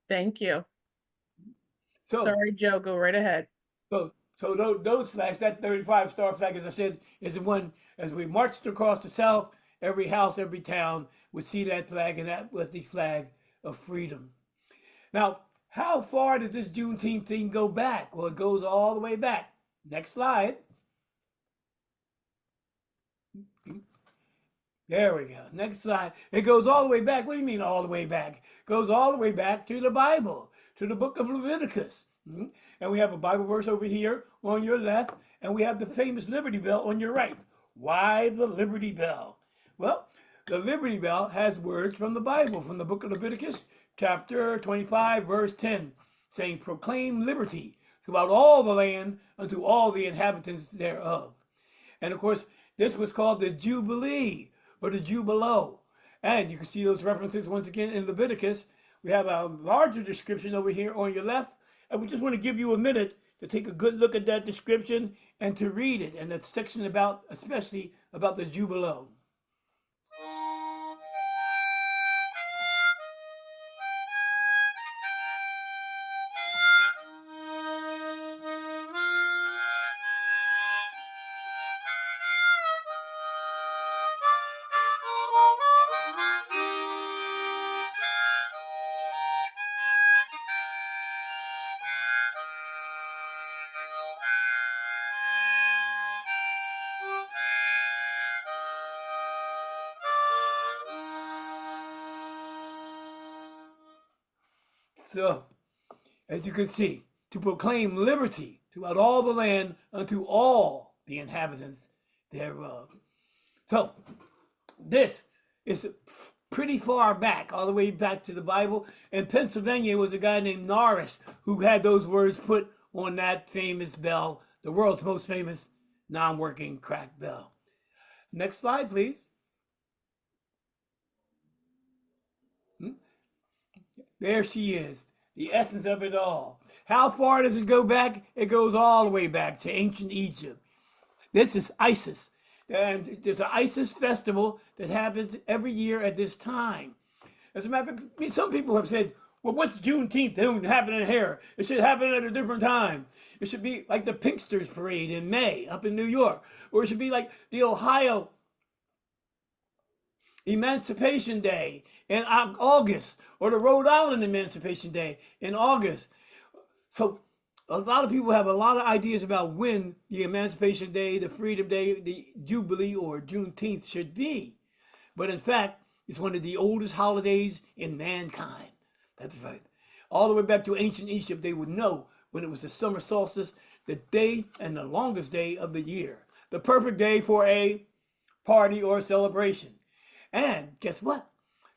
Thank you. So, Sorry, Joe, go right ahead. those flags, that 35 star flag, as I said, is the one as we marched across the South. Every house, every town would see that flag, and that was the flag of freedom. Now, how far does this Juneteenth thing go back? Well, it goes all the way back. Next slide. There we go. Next slide. It goes all the way back. What do you mean all the way back? It goes all the way back to the Bible, to the book of Leviticus. And we have a Bible verse over here on your left, and we have the famous Liberty Bell on your right. Why the Liberty Bell? Well, the Liberty Bell has words from the Bible, from the book of Leviticus, chapter 25, verse 10, saying, proclaim liberty throughout all the land unto all the inhabitants thereof. And of course, this was called the Jubilee or the Jubilo. And you can see those references once again in Leviticus. We have a larger description over here on your left. And we just want to give you a minute to take a good look at that description and to read it, and that section about, especially about the Jubilo. So, as you can see, to proclaim liberty throughout all the land unto all the inhabitants thereof. So, this is pretty far back, all the way back to the Bible. In Pennsylvania was a guy named Norris who had those words put on that famous bell, the world's most famous non-working cracked bell. Next slide, please. There she is, the essence of it all. How far does it go back? It goes all the way back to ancient Egypt. This is Isis. And there's an Isis festival that happens every year at this time. As a matter of fact, some people have said, well, what's Juneteenth doing happening here? It should happen at a different time. It should be like the Pinksters Parade in May up in New York. Or it should be like the Ohio Emancipation Day in August, or the Rhode Island Emancipation Day in August. So a lot of people have a lot of ideas about when the Emancipation Day, the Freedom Day, the Jubilee, or Juneteenth should be. But in fact, it's one of the oldest holidays in mankind. That's right. All the way back to ancient Egypt, they would know when it was the summer solstice, the day and the longest day of the year. The perfect day for a party or celebration. And guess what?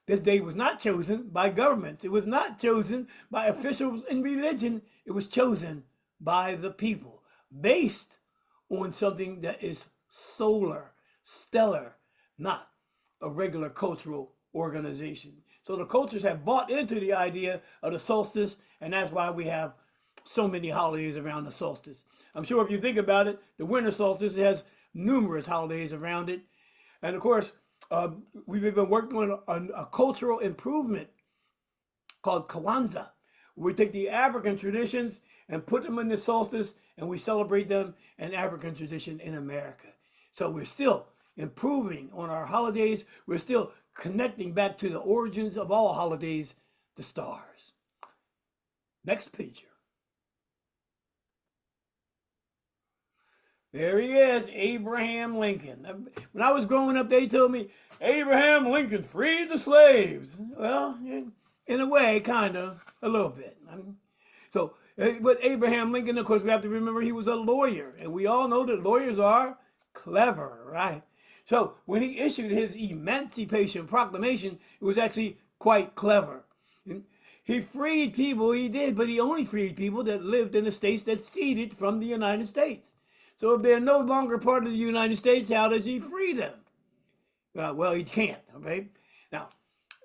This day was not chosen by governments. It was not chosen by officials in religion. It was chosen by the people based on something that is solar, stellar, not a regular cultural organization. So the cultures have bought into the idea of the solstice, and that's why we have so many holidays around the solstice. I'm sure if you think about it, the winter solstice has numerous holidays around it. And of course, we've been working on a cultural improvement called Kwanzaa. We take the African traditions and put them in the solstice, and we celebrate them in African tradition in America. So we're still improving on our holidays. We're still connecting back to the origins of all holidays, the stars. Next picture. There he is, Abraham Lincoln. When I was growing up, they told me, Abraham Lincoln freed the slaves. Well, in a way, kind of, a little bit. So, but Abraham Lincoln, of course, we have to remember he was a lawyer. And we all know that lawyers are clever, right? So, when he issued his Emancipation Proclamation, it was actually quite clever. He freed people, he did, but he only freed people that lived in the states that ceded from the United States. So if they're no longer part of the United States, how does he free them? Well, he can't, okay? Now,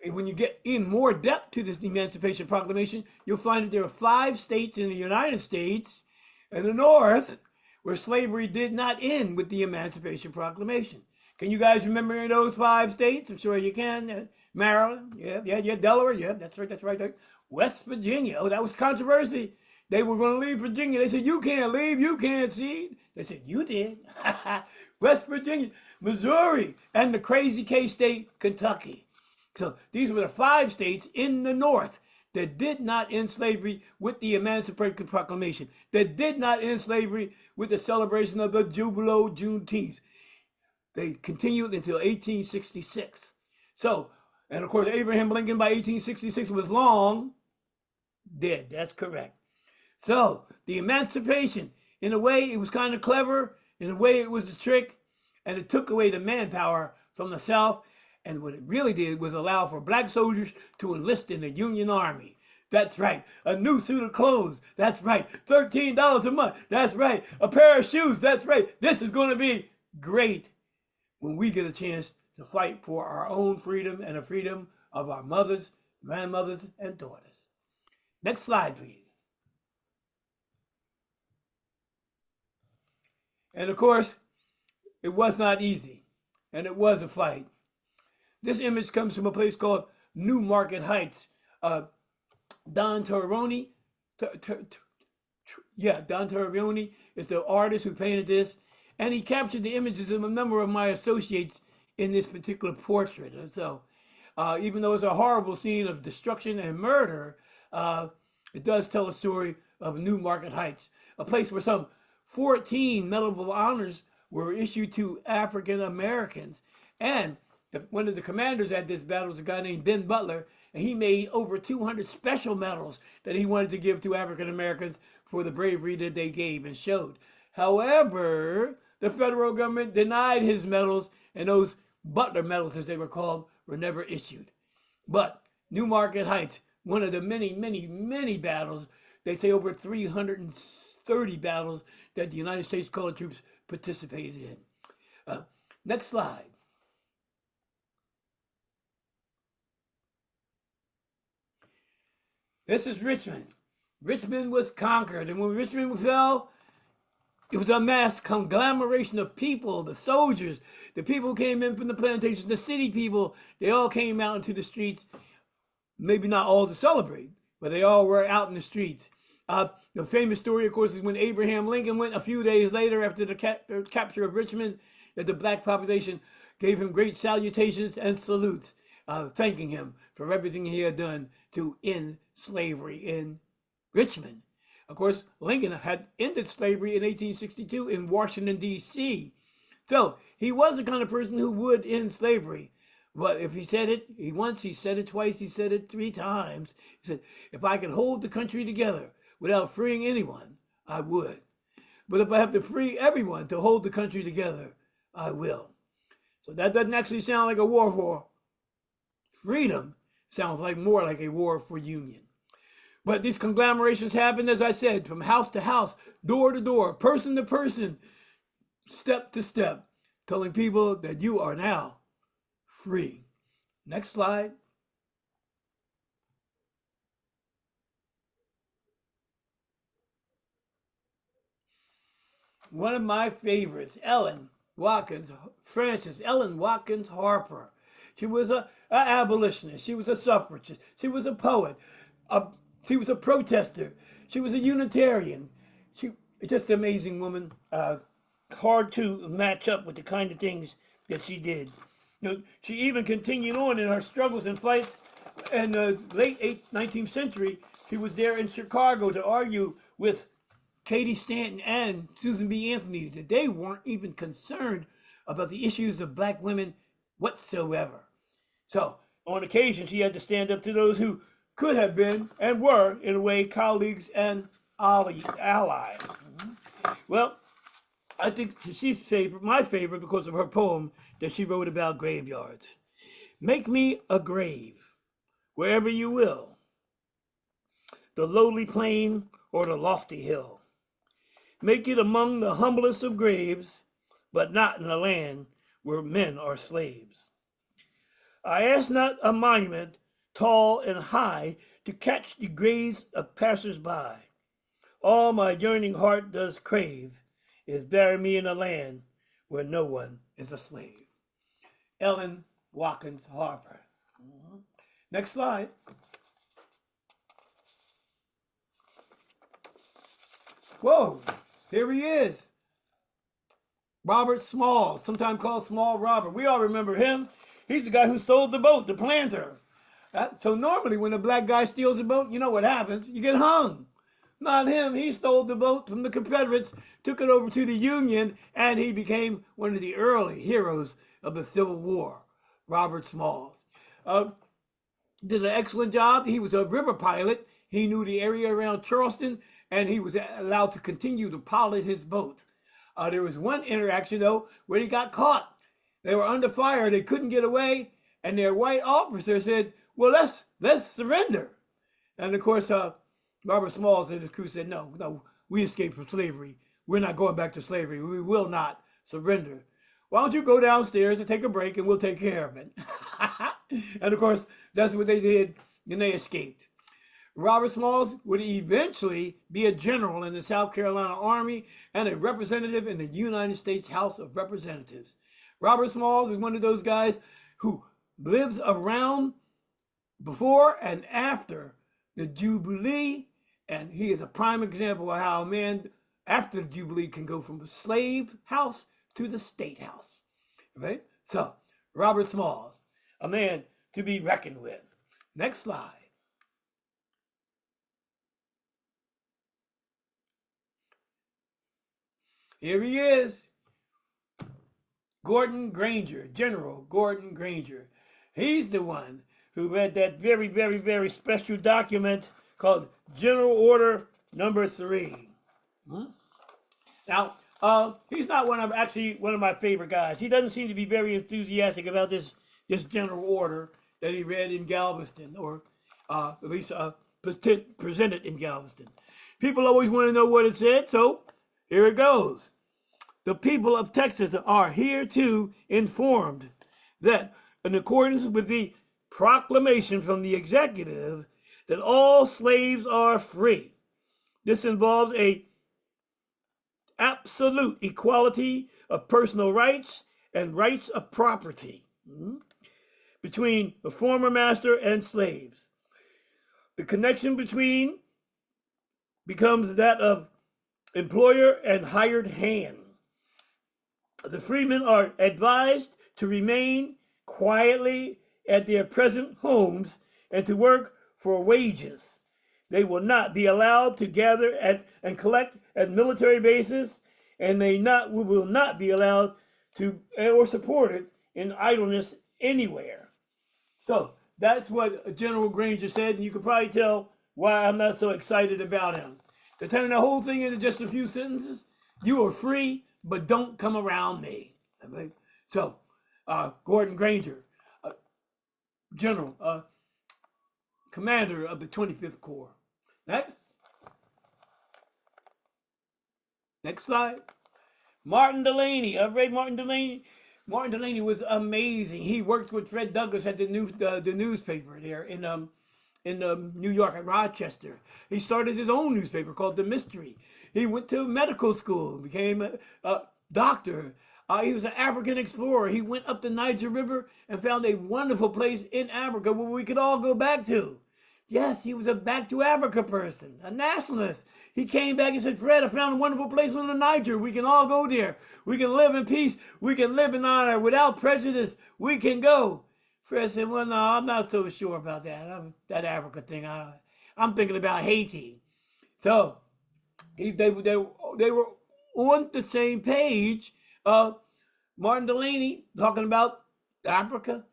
when you get in more depth to this Emancipation Proclamation, you'll find that there are 5 states in the United States and the North where slavery did not end with the Emancipation Proclamation. Can you guys remember those 5 states? I'm sure you can. Maryland, yeah, Delaware, yeah, that's right. West Virginia, oh, that was controversy. They were going to leave Virginia. They said, you can't leave, you can't cede. They said, you did. West Virginia, Missouri, and the crazy K-State, Kentucky. So these were the 5 states in the North that did not end slavery with the Emancipation Proclamation, that did not end slavery with the celebration of the Jubilee Juneteenth. They continued until 1866. So, and of course, Abraham Lincoln by 1866 was long dead. That's correct. So, the Emancipation, in a way, it was kind of clever. In a way, it was a trick. And it took away the manpower from the South. And what it really did was allow for black soldiers to enlist in the Union Army. That's right. A new suit of clothes. That's right. $13 a month. That's right. A pair of shoes. That's right. This is going to be great when we get a chance to fight for our own freedom and the freedom of our mothers, grandmothers, and daughters. Next slide, please. And of course, it was not easy, and it was a fight. This image comes from a place called New Market Heights. Don Torrione, Don Torrione is the artist who painted this, and he captured the images of a number of my associates in this particular portrait. And so, even though it's a horrible scene of destruction and murder, it does tell a story of New Market Heights, a place where some 14 Medal of Honors were issued to African Americans. And one of the commanders at this battle was a guy named Ben Butler, and he made over 200 special medals that he wanted to give to African Americans for the bravery that they gave and showed. However, the federal government denied his medals, and those Butler medals, as they were called, were never issued. But New Market Heights, one of the many battles, they say over 330 battles that the United States colored troops participated in. Next slide. This is Richmond. Richmond was conquered, and when Richmond fell, it was a mass conglomeration of people, the soldiers, the people who came in from the plantations, the city people. They all came out into the streets, maybe not all to celebrate, but they all were out in the streets. The famous story, of course, is when Abraham Lincoln went a few days later after the capture of Richmond, that the black population gave him great salutations and salutes, thanking him for everything he had done to end slavery in Richmond. Of course, Lincoln had ended slavery in 1862 in Washington, D.C. So he was the kind of person who would end slavery. But if he said it once, he said it twice, he said it 3 times. He said, if I could hold the country together without freeing anyone, I would. But if I have to free everyone to hold the country together, I will. So that doesn't actually sound like a war for freedom. It sounds like more like a war for union. But these conglomerations happened, as I said, from house to house, door to door, person to person, step to step, telling people that you are now free. Next slide. One of my favorites, Ellen Watkins Harper. She was an abolitionist. She was a suffragist. She was a poet. She was a protester. She was a Unitarian. She just an amazing woman. Hard to match up with the kind of things that she did. You know, she even continued on in her struggles and fights. In the late 19th century, she was there in Chicago to argue with Katie Stanton and Susan B. Anthony that they weren't even concerned about the issues of black women whatsoever. So, on occasion, she had to stand up to those who could have been and were, in a way, colleagues and allies. Well, I think she's my favorite because of her poem that she wrote about graveyards. Make me a grave, wherever you will, the lowly plain or the lofty hill. Make it among the humblest of graves, but not in a land where men are slaves. I ask not a monument tall and high to catch the graves of passers-by. All my yearning heart does crave is bury me in a land where no one is a slave. Ellen Watkins Harper. Next slide. Whoa, here he is. Robert Small, sometimes called Small Robert. We all remember him. He's the guy who stole the boat, the planter. So normally when a black guy steals a boat, you know what happens? You get hung. Not him. He stole the boat from the Confederates, took it over to the Union, and he became one of the early heroes of the Civil War, Robert Smalls. Did an excellent job. He was a river pilot. He knew the area around Charleston, and he was allowed to continue to pilot his boat. There was one interaction, though, where he got caught. They were under fire. They couldn't get away, and their white officer said, well, let's surrender. And, of course, Robert Smalls and his crew said, no, we escaped from slavery. We're not going back to slavery. We will not surrender. Why don't you go downstairs and take a break, and we'll take care of it. And, of course, that's what they did, and they escaped. Robert Smalls would eventually be a general in the South Carolina Army and a representative in the United States House of Representatives. Robert Smalls is one of those guys who lives around before and after the Jubilee, and he is a prime example of how a man after the Jubilee can go from the slave house to the state house. Right? So, Robert Smalls, a man to be reckoned with. Next slide. Here he is, Gordon Granger, General Gordon Granger. He's the one who read that very, very, very special document called General Order Number 3. Now, he's not one of my favorite guys. He doesn't seem to be very enthusiastic about this general order that he read in Galveston, or at least presented in Galveston. People always want to know what it said, so here it goes. The people of Texas are hereto informed that in accordance with the proclamation from the executive that all slaves are free. This involves a absolute equality of personal rights and rights of property between the former master and slaves. The connection between becomes that of employer and hired hand. The freemen are advised to remain quietly at their present homes and to work for wages. They will not be allowed to gather and collect at military bases, and will not be allowed to or supported in idleness anywhere. So that's what General Granger said, and you can probably tell why I'm not so excited about him. To turn the whole thing into just a few sentences, you are free, but don't come around me. So, Gordon Granger, General, Commander of the 25th Corps. Next slide. Martin Delany. I've read Martin Delany. Martin Delany was amazing. He worked with Fred Douglass at the newspaper there in New York at Rochester. He started his own newspaper called The Mystery. He went to medical school, became a doctor. He was an African explorer. He went up the Niger River and found a wonderful place in Africa where we could all go back to. Yes, he was a back to Africa person, a nationalist. He came back and said, Fred, I found a wonderful place on the Niger. We can all go there. We can live in peace. We can live in honor without prejudice. We can go. Fred said, well, no, I'm not so sure about that. That Africa thing. I'm thinking about Haiti. So they were on the same page. Martin Delany talking about Africa,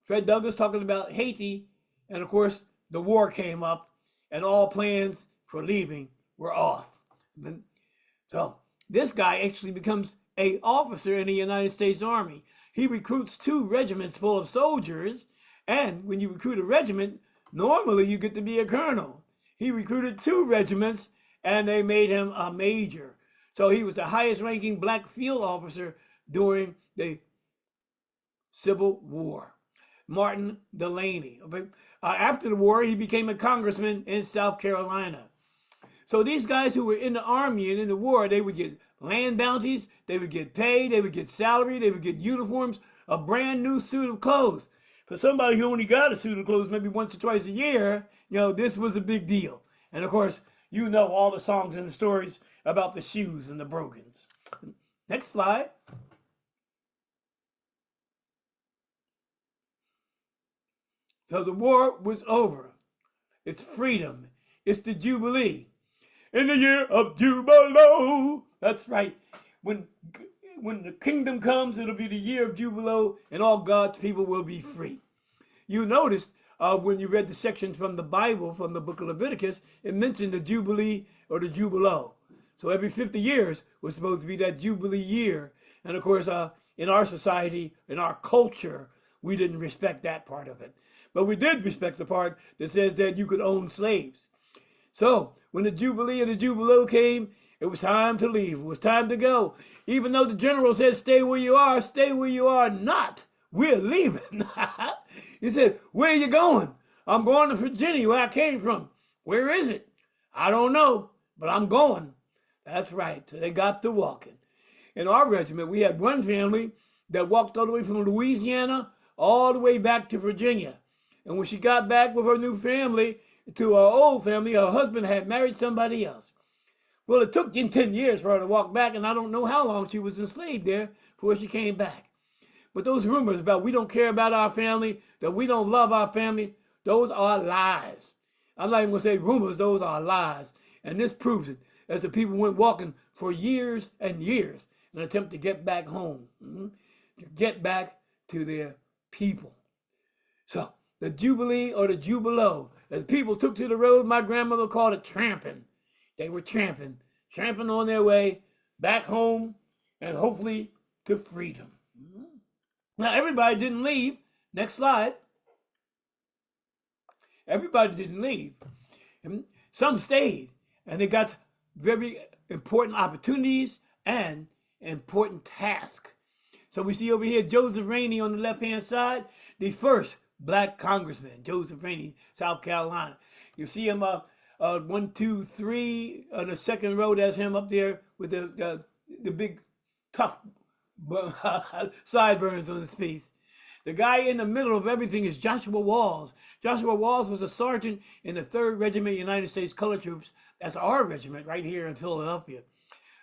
Fred Douglass talking about Haiti, and of course the war came up, and all plans for leaving were off. So this guy actually becomes an officer in the United States Army. He recruits 2 regiments full of soldiers, and when you recruit a regiment, normally you get to be a colonel. He recruited 2 regiments, and they made him a major. So he was the highest ranking black field officer during the Civil War. Martin Delany. After the war, he became a congressman in South Carolina. So these guys who were in the army and in the war, they would get land bounties, they would get paid, they would get salary, they would get uniforms, a brand new suit of clothes. For somebody who only got a suit of clothes maybe once or twice a year, this was a big deal. And of course, all the songs and the stories about the shoes and the brogans. Next slide. So the war was over. It's freedom. It's the Jubilee. In the year of Jubilo. That's right. When the kingdom comes, it'll be the year of Jubilo, and all God's people will be free. You noticed when you read the sections from the Bible, from the book of Leviticus, it mentioned the Jubilee or the Jubilo. So every 50 years was supposed to be that Jubilee year. And of course, in our society, in our culture, we didn't respect that part of it. But we did respect the part that says that you could own slaves. So when the Jubilee and the Jubilo came, it was time to leave. It was time to go. Even though the general said, stay where you are not. We're leaving. He said, where are you going? I'm going to Virginia, where I came from. Where is it? I don't know, but I'm going. That's right. So they got to walking. In our regiment, we had one family that walked all the way from Louisiana all the way back to Virginia. And when she got back with her new family, to her old family, her husband had married somebody else. Well, it took 10 years for her to walk back, and I don't know how long she was enslaved there before she came back. But those rumors about we don't care about our family, that we don't love our family, those are lies. I'm not even going to say rumors, those are lies. And this proves it, as the people went walking for years and years in an attempt to get back home, to get back to their people. So, the Jubilee or the Jubilo, as people took to the road, my grandmother called it tramping. They were tramping on their way back home and hopefully to freedom. Now, everybody didn't leave. Next slide. Everybody didn't leave. Some stayed, and they got very important opportunities and important tasks. So we see over here Joseph Rainey on the left-hand side, the first Black congressman, Joseph Rainey, South Carolina. You see him 1, 2, 3 on the second row. That's him up there with the big tough sideburns on his face. The guy in the middle of everything is Joshua Walls. Joshua Walls was a sergeant in the 3rd Regiment United States Colored Troops. That's our regiment right here in Philadelphia.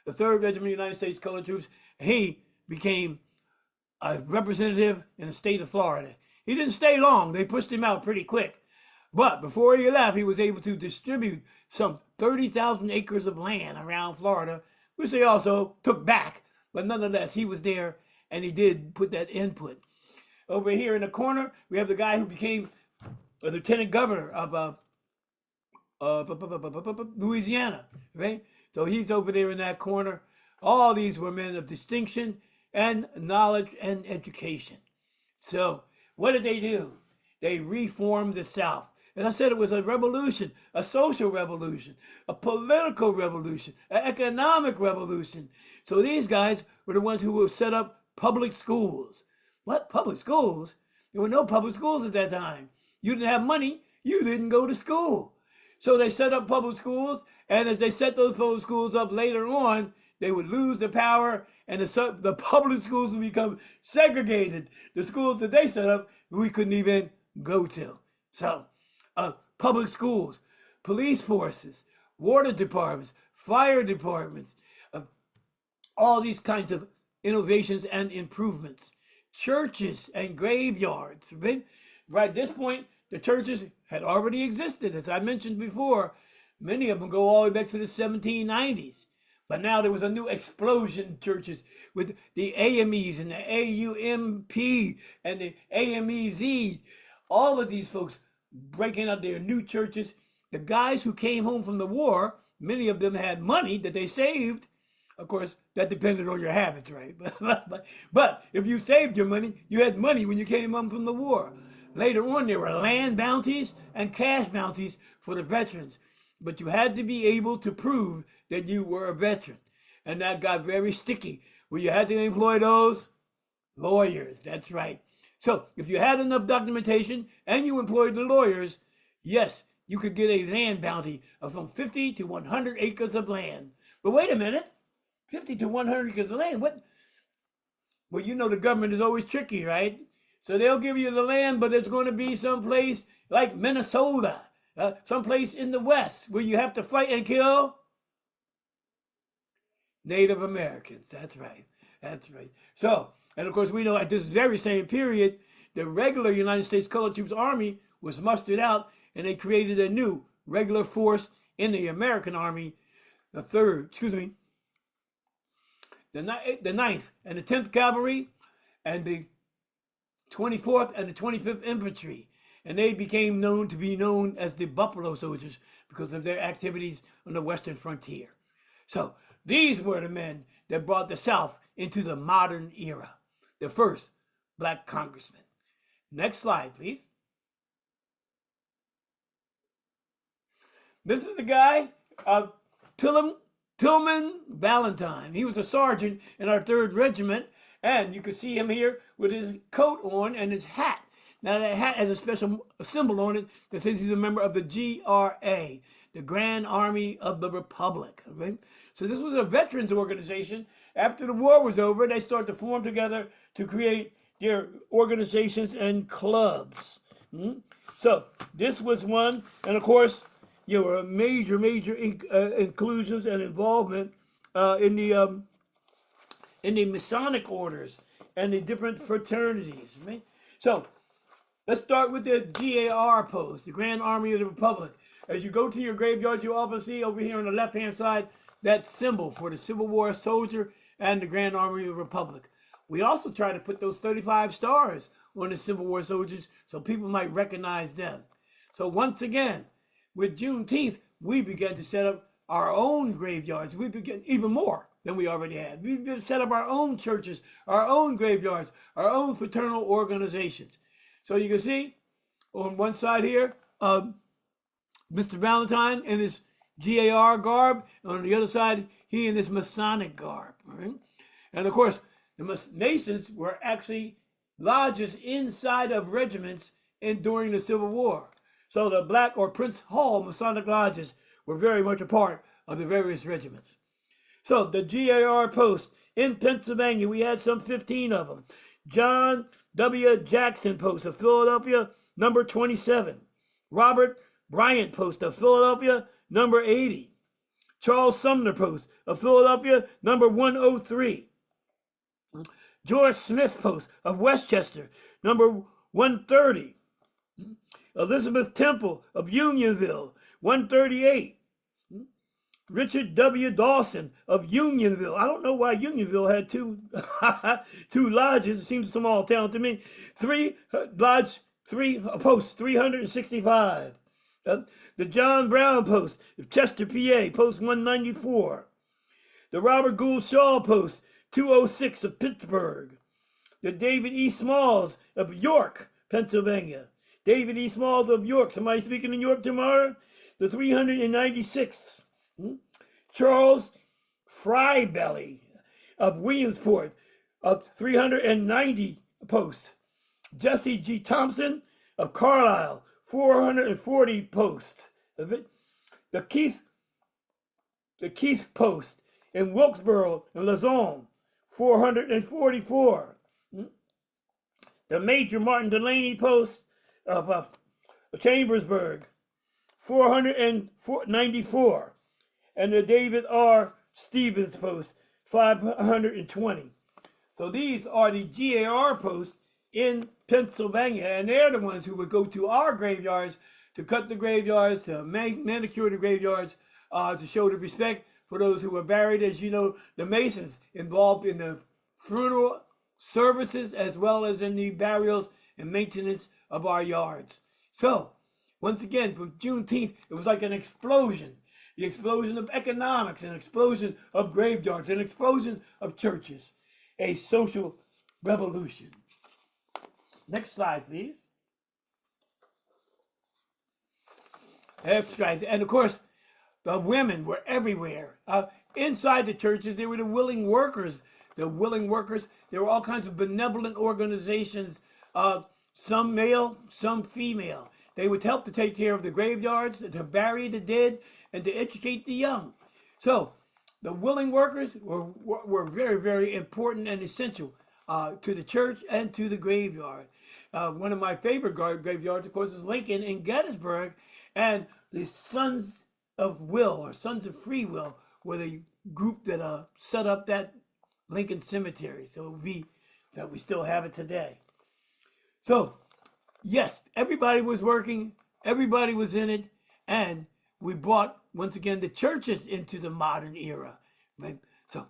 The 3rd Regiment United States Colored Troops. He became a representative in the state of Florida. He didn't stay long. They pushed him out pretty quick. But before he left, he was able to distribute some 30,000 acres of land around Florida, which they also took back. But nonetheless, he was there, and he did put that input. Over here in the corner, we have the guy who became a lieutenant governor of Louisiana, right? So he's over there in that corner. All these were men of distinction and knowledge and education. So what did they do? They reformed the South. As I said, it was a revolution, a social revolution, a political revolution, an economic revolution. So these guys were the ones who would set up public schools. What? Public schools? There were no public schools at that time. You didn't have money, you didn't go to school. So they set up public schools, and as they set those public schools up later on, they would lose the power, and the public schools would become segregated. The schools that they set up, we couldn't even go to. So, public schools, police forces, water departments, fire departments, all these kinds of innovations and improvements. Churches and graveyards, right? Right at this point, the churches had already existed, as I mentioned before. Many of them go all the way back to the 1790s. But now there was a new explosion in churches with the AMEs and the AUMP and the AMEZ. All of these folks breaking out their new churches. The guys who came home from the war, many of them had money that they saved. Of course, that depended on your habits, right? But if you saved your money, you had money when you came home from the war. Later on, there were land bounties and cash bounties for the veterans. But you had to be able to prove that you were a veteran. And that got very sticky. Well, you had to employ those lawyers. That's right. So if you had enough documentation and you employed the lawyers, yes, you could get a land bounty of from 50 to 100 acres of land. But wait a minute. 50 to 100 acres of land? What? Well, you know the government is always tricky, right? So they'll give you the land, but there's going to be some place like Minnesota, someplace in the West where you have to fight and kill Native Americans. That's right. That's right. So, and of course, we know at this very same period, the regular United States Colored Troops Army was mustered out, and they created a new regular force in the American Army, the 9th and the 10th Cavalry, and the 24th and the 25th Infantry. And they became known as the Buffalo Soldiers because of their activities on the Western frontier. So these were the men that brought the South into the modern era, the first black congressman. Next slide, please. This is the guy, Tillman Valentine. He was a sergeant in our 3rd Regiment, and you can see him here with his coat on and his hat. Now that hat has a special symbol on it that says he's a member of the GRA, the Grand Army of the Republic. Okay? So this was a veterans organization. After the war was over, they started to form together to create their organizations and clubs. So this was one, and of course, there were major inclusions and involvement in the Masonic orders and the different fraternities. Right? So let's start with the GAR post, the Grand Army of the Republic. As you go to your graveyard, you often see over here on the left-hand side that symbol for the Civil War soldier and the Grand Army of the Republic. We also try to put those 35 stars on the Civil War soldiers so people might recognize them. So once again, with Juneteenth, we began to set up our own graveyards. We began even more than we already had. We set up our own churches, our own graveyards, our own fraternal organizations. So you can see on one side here, Mr. Valentine in his GAR garb. On the other side, he in his Masonic garb. Right? And of course, the Masons were actually lodges inside of regiments during the Civil War. So the Black or Prince Hall Masonic lodges were very much a part of the various regiments. So the GAR post in Pennsylvania, we had some 15 of them. John W. Jackson post of Philadelphia, number 27. Robert Bryant post of Philadelphia, number 80. Charles Sumner post of Philadelphia, number 103. George Smith post of Westchester, number 130. Elizabeth Temple of Unionville, 138. Richard W. Dawson of Unionville. I don't know why Unionville had two lodges. It seems a small town to me. Post 365. The John Brown post of Chester, PA, post 194. The Robert Gould Shaw post 206 of Pittsburgh. The David E. Smalls of York, Pennsylvania. David E. Smalls of York. Somebody speaking in York tomorrow? The 396th. Charles Frybelly of Williamsport of 390 post. Jesse G. Thompson of Carlisle, 440 post. The Keith post in Wilkesboro and Lausanne, 444. The Major Martin Delaney post of Chambersburg, 494. And the David R. Stevens post, 520. So these are the GAR posts in Pennsylvania, and they're the ones who would go to our graveyards to cut the graveyards, to manicure the graveyards, to show the respect for those who were buried. As you know, the Masons involved in the funeral services as well as in the burials and maintenance of our yards. So, once again, from Juneteenth, it was like an explosion. The explosion of economics, an explosion of graveyards, an explosion of churches. A social revolution. Next slide, please. That's right. And of course, the women were everywhere. Inside the churches, they were the willing workers. The willing workers, there were all kinds of benevolent organizations, some male, some female. They would help to take care of the graveyards, to bury the dead, and to educate the young. So the willing workers were very, very important and essential to the church and to the graveyard. One of my favorite graveyards, of course, is Lincoln in Gettysburg, and the Sons of Will or Sons of Free Will were the group that set up that Lincoln Cemetery. So it would be that we still have it today. So yes, everybody was working, everybody was in it, and we brought once again the churches into the modern era. Right? So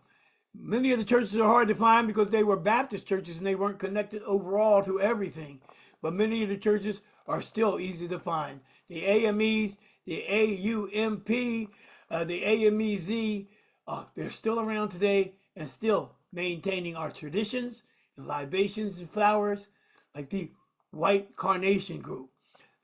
many of the churches are hard to find because they were Baptist churches and they weren't connected overall to everything. But many of the churches are still easy to find. The AMEs, the AUMP, the AMEZ, they're still around today and still maintaining our traditions and libations and flowers, like the White Carnation Group.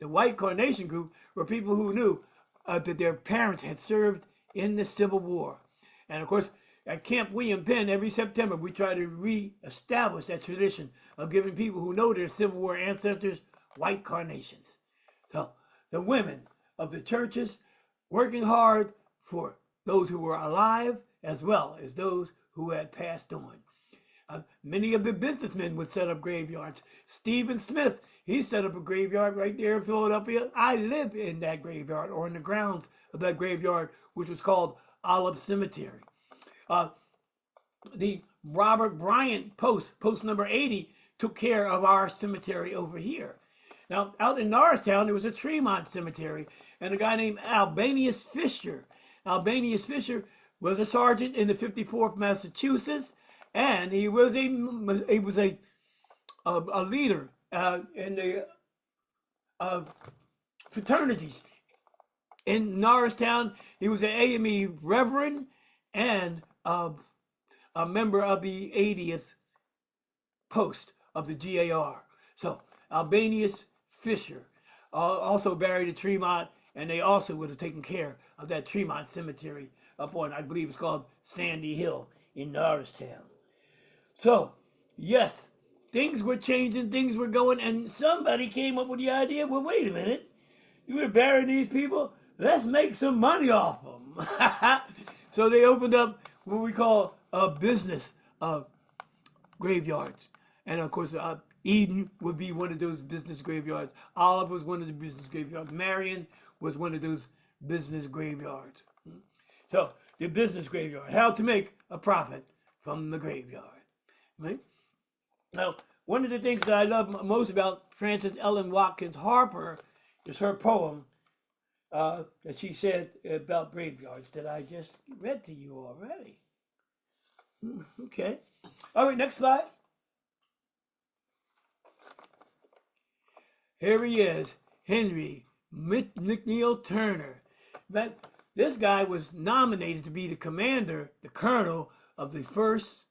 The White Carnation Group were people who knew that their parents had served in the Civil War. And of course, at Camp William Penn, every September, we try to re-establish that tradition of giving people who know their Civil War ancestors white carnations. So the women of the churches working hard for those who were alive as well as those who had passed on. Many of the businessmen would set up graveyards. Stephen Smith, he set up a graveyard right there in Philadelphia. I live in that graveyard or in the grounds of that graveyard, which was called Olive Cemetery. The Robert Bryant post number 80, took care of our cemetery over here. Now, out in Norristown, there was a Tremont Cemetery, and a guy named Albanius Fisher. Albanius Fisher was a sergeant in the 54th Massachusetts, and he was a leader in the fraternities in Norristown. He was an AME Reverend and a member of the 80th post of the GAR. So Albanius Fisher also buried at Tremont, and they also would have taken care of that Tremont Cemetery up on, I believe it's called Sandy Hill in Norristown. So, yes, things were changing, things were going, and somebody came up with the idea, well, wait a minute, you were burying these people, let's make some money off them. So they opened up what we call a business graveyards. And of course, Eden would be one of those business graveyards. Olive was one of the business graveyards. Marion was one of those business graveyards. So the business graveyard, how to make a profit from the graveyard. Right? Now, one of the things that I love most about Frances Ellen Watkins Harper is her poem that she said about graveyards that I just read to you already. Okay. All right, next slide. Here he is, Henry McNeil Turner. But this guy was nominated to be the commander, the colonel of the 1st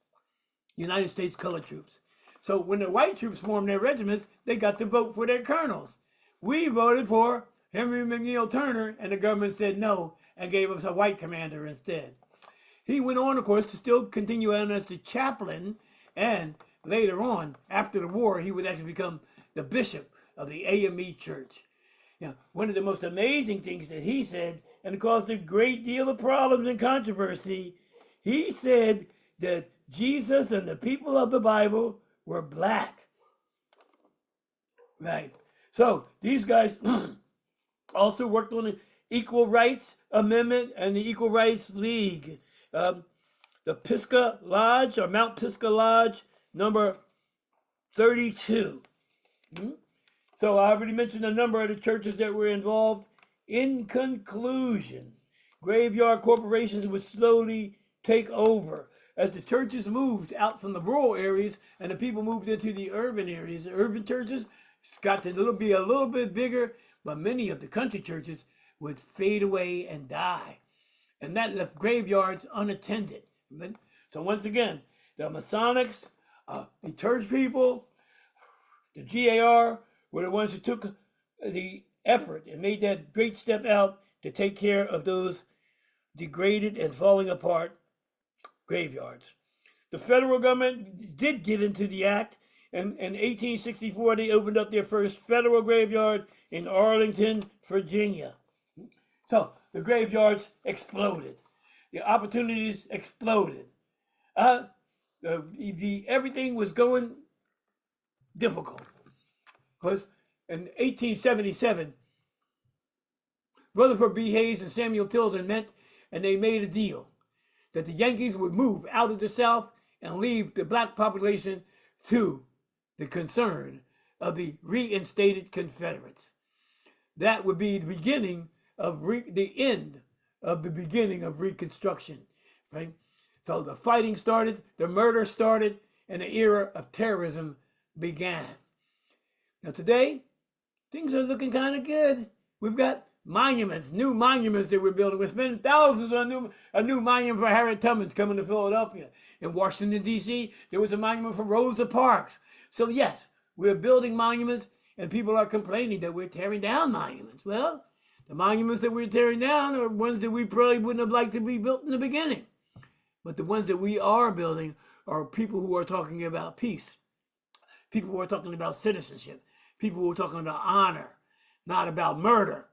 United States Colored Troops. So when the white troops formed their regiments, they got to vote for their colonels. We voted for Henry McNeil Turner, and the government said no and gave us a white commander instead. He went on, of course, to still continue on as the chaplain, and later on, after the war, he would actually become the bishop of the AME Church. One of the most amazing things that he said, and it caused a great deal of problems and controversy, he said that Jesus and the people of the Bible were black. Right. So these guys also worked on the Equal Rights Amendment and the Equal Rights League. The Pisgah Lodge, or Mount Pisgah Lodge, number 32. So I already mentioned a number of the churches that were involved. In conclusion, graveyard corporations would slowly take over as the churches moved out from the rural areas and the people moved into the urban areas. The urban churches got to be a little bit bigger, but many of the country churches would fade away and die. And that left graveyards unattended. So once again, the Masonics, the church people, the GAR were the ones who took the effort and made that great step out to take care of those degraded and falling apart graveyards. The federal government did get into the act, and in 1864 they opened up their first federal graveyard in Arlington, Virginia. So the graveyards exploded. The opportunities exploded. Everything was going difficult. Because in 1877, Rutherford B. Hayes and Samuel Tilden met, and they made a deal that the Yankees would move out of the South and leave the black population to the concern of the reinstated Confederates. That would be the beginning of the end of the beginning of Reconstruction, right? So the fighting started, the murder started, and the era of terrorism began. Now today, things are looking kind of good. We've got monuments, new monuments that we're building. We're spending thousands on a new monument for Harriet Tubman coming to Philadelphia. In Washington, D.C., there was a monument for Rosa Parks. So yes, we're building monuments, and people are complaining that we're tearing down monuments. Well, the monuments that we're tearing down are ones that we probably wouldn't have liked to be built in the beginning. But the ones that we are building are people who are talking about peace, people who are talking about citizenship, people who are talking about honor, not about murder,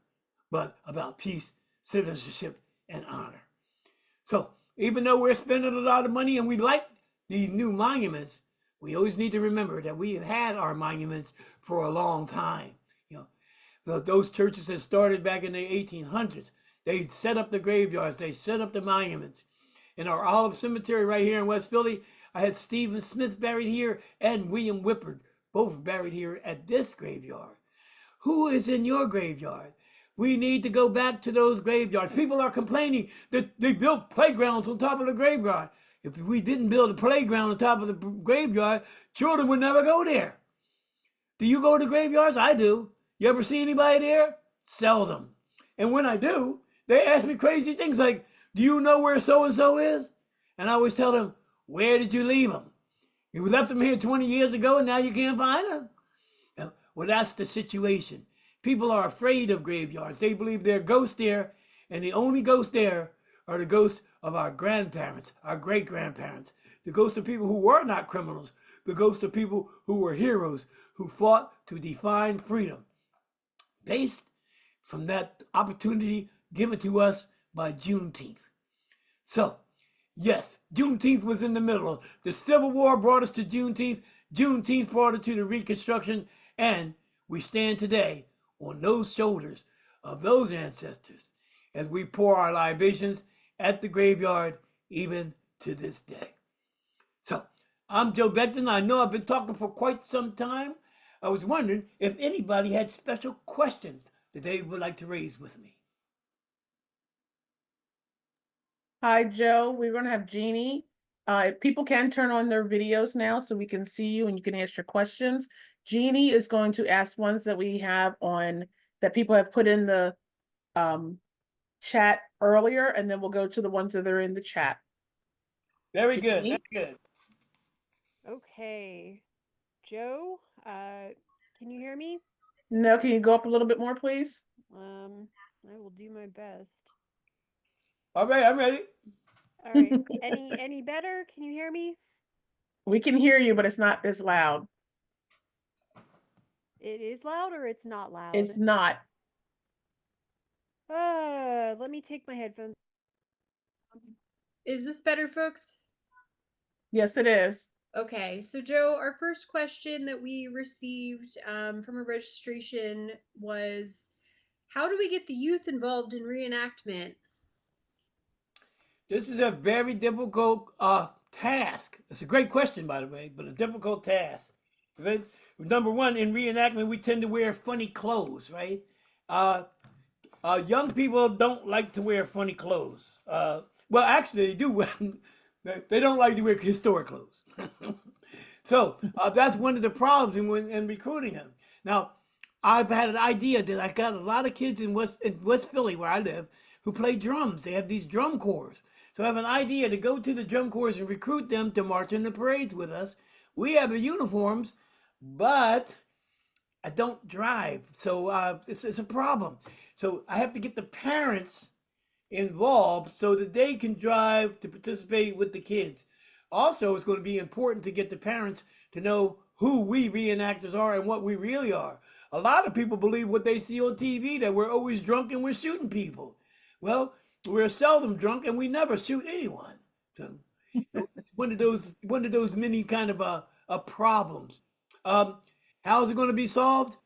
but about peace, citizenship, and honor. So even though we're spending a lot of money and we like these new monuments, we always need to remember that we have had our monuments for a long time. You know, those churches that started back in the 1800s, they set up the graveyards, they set up the monuments. In our Olive Cemetery right here in West Philly, I had Stephen Smith buried here and William Whippard, both buried here at this graveyard. Who is in your graveyard? We need to go back to those graveyards. People are complaining that they built playgrounds on top of the graveyard. If we didn't build a playground on top of the graveyard, children would never go there. Do you go to graveyards? I do. You ever see anybody there? Seldom. And when I do, they ask me crazy things like, do you know where so-and-so is? And I always tell them, where did you leave them? You left them here 20 years ago and now you can't find them? Well, that's the situation. People are afraid of graveyards. They believe there are ghosts there, and the only ghosts there are the ghosts of our grandparents, our great-grandparents, the ghosts of people who were not criminals, the ghosts of people who were heroes, who fought to define freedom, based from that opportunity given to us by Juneteenth. So, yes, Juneteenth was in the middle. The Civil War brought us to Juneteenth. Juneteenth brought us to the Reconstruction, and we stand today on those shoulders of those ancestors as we pour our libations at the graveyard even to this day. So, I'm Joe Becton. I know I've been talking for quite some time. I was wondering if anybody had special questions that they would like to raise with me. Hi, Joe. We're going to have Jeannie. People can turn on their videos now so we can see you and you can ask your questions. Jeannie is going to ask ones that we have on that people have put in the chat earlier, and then we'll go to the ones that are in the chat. Very good. Jeannie? Very good. Okay. Joe, can you hear me? No, can you go up a little bit more, please? I will do my best. All right, I'm ready. All right. Any better? Can you hear me? We can hear you, but it's not as loud. It is loud or it's not loud? It's not. Let me take my headphones. Is this better, folks? Yes, it is. Okay, so Joe, our first question that we received from a registration was, how do we get the youth involved in reenactment? This is a very difficult task. It's a great question, by the way, but a difficult task. Right? Number one, in reenactment, we tend to wear funny clothes, right? Young people don't like to wear funny clothes. Well, actually, they do. They don't like to wear historic clothes. So that's one of the problems in recruiting them. Now, I've had an idea that I got a lot of kids in West Philly, where I live, who play drums. They have these drum corps. So I have an idea to go to the drum corps and recruit them to march in the parades with us. We have the uniforms, but I don't drive. So it's a problem. So I have to get the parents involved so that they can drive to participate with the kids. Also, it's going to be important to get the parents to know who we reenactors are and what we really are. A lot of people believe what they see on TV, that we're always drunk and we're shooting people. Well, we're seldom drunk and we never shoot anyone. So it's one of those many kind of problems. How is it going to be solved?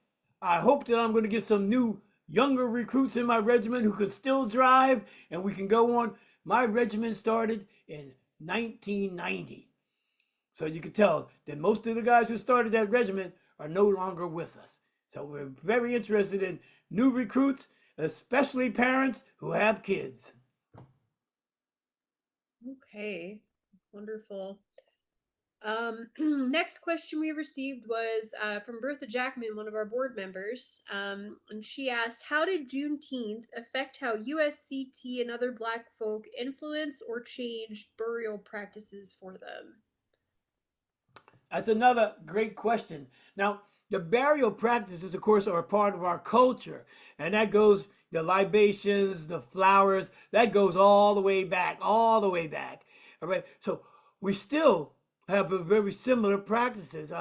I hope that I'm going to get some new younger recruits in my regiment who can still drive and we can go on. My regiment started in 1990. So you can tell that most of the guys who started that regiment are no longer with us. So we're very interested in new recruits, especially parents who have kids. Okay, wonderful. Next question we received was from Bertha Jackman, one of our board members, and she asked, "How did Juneteenth affect how USCT and other Black folk influence or change burial practices for them?" That's another great question. Now, the burial practices, of course, are a part of our culture, and that goes the libations, the flowers, that goes all the way back, all the way back. All right, so we still have a very similar practices.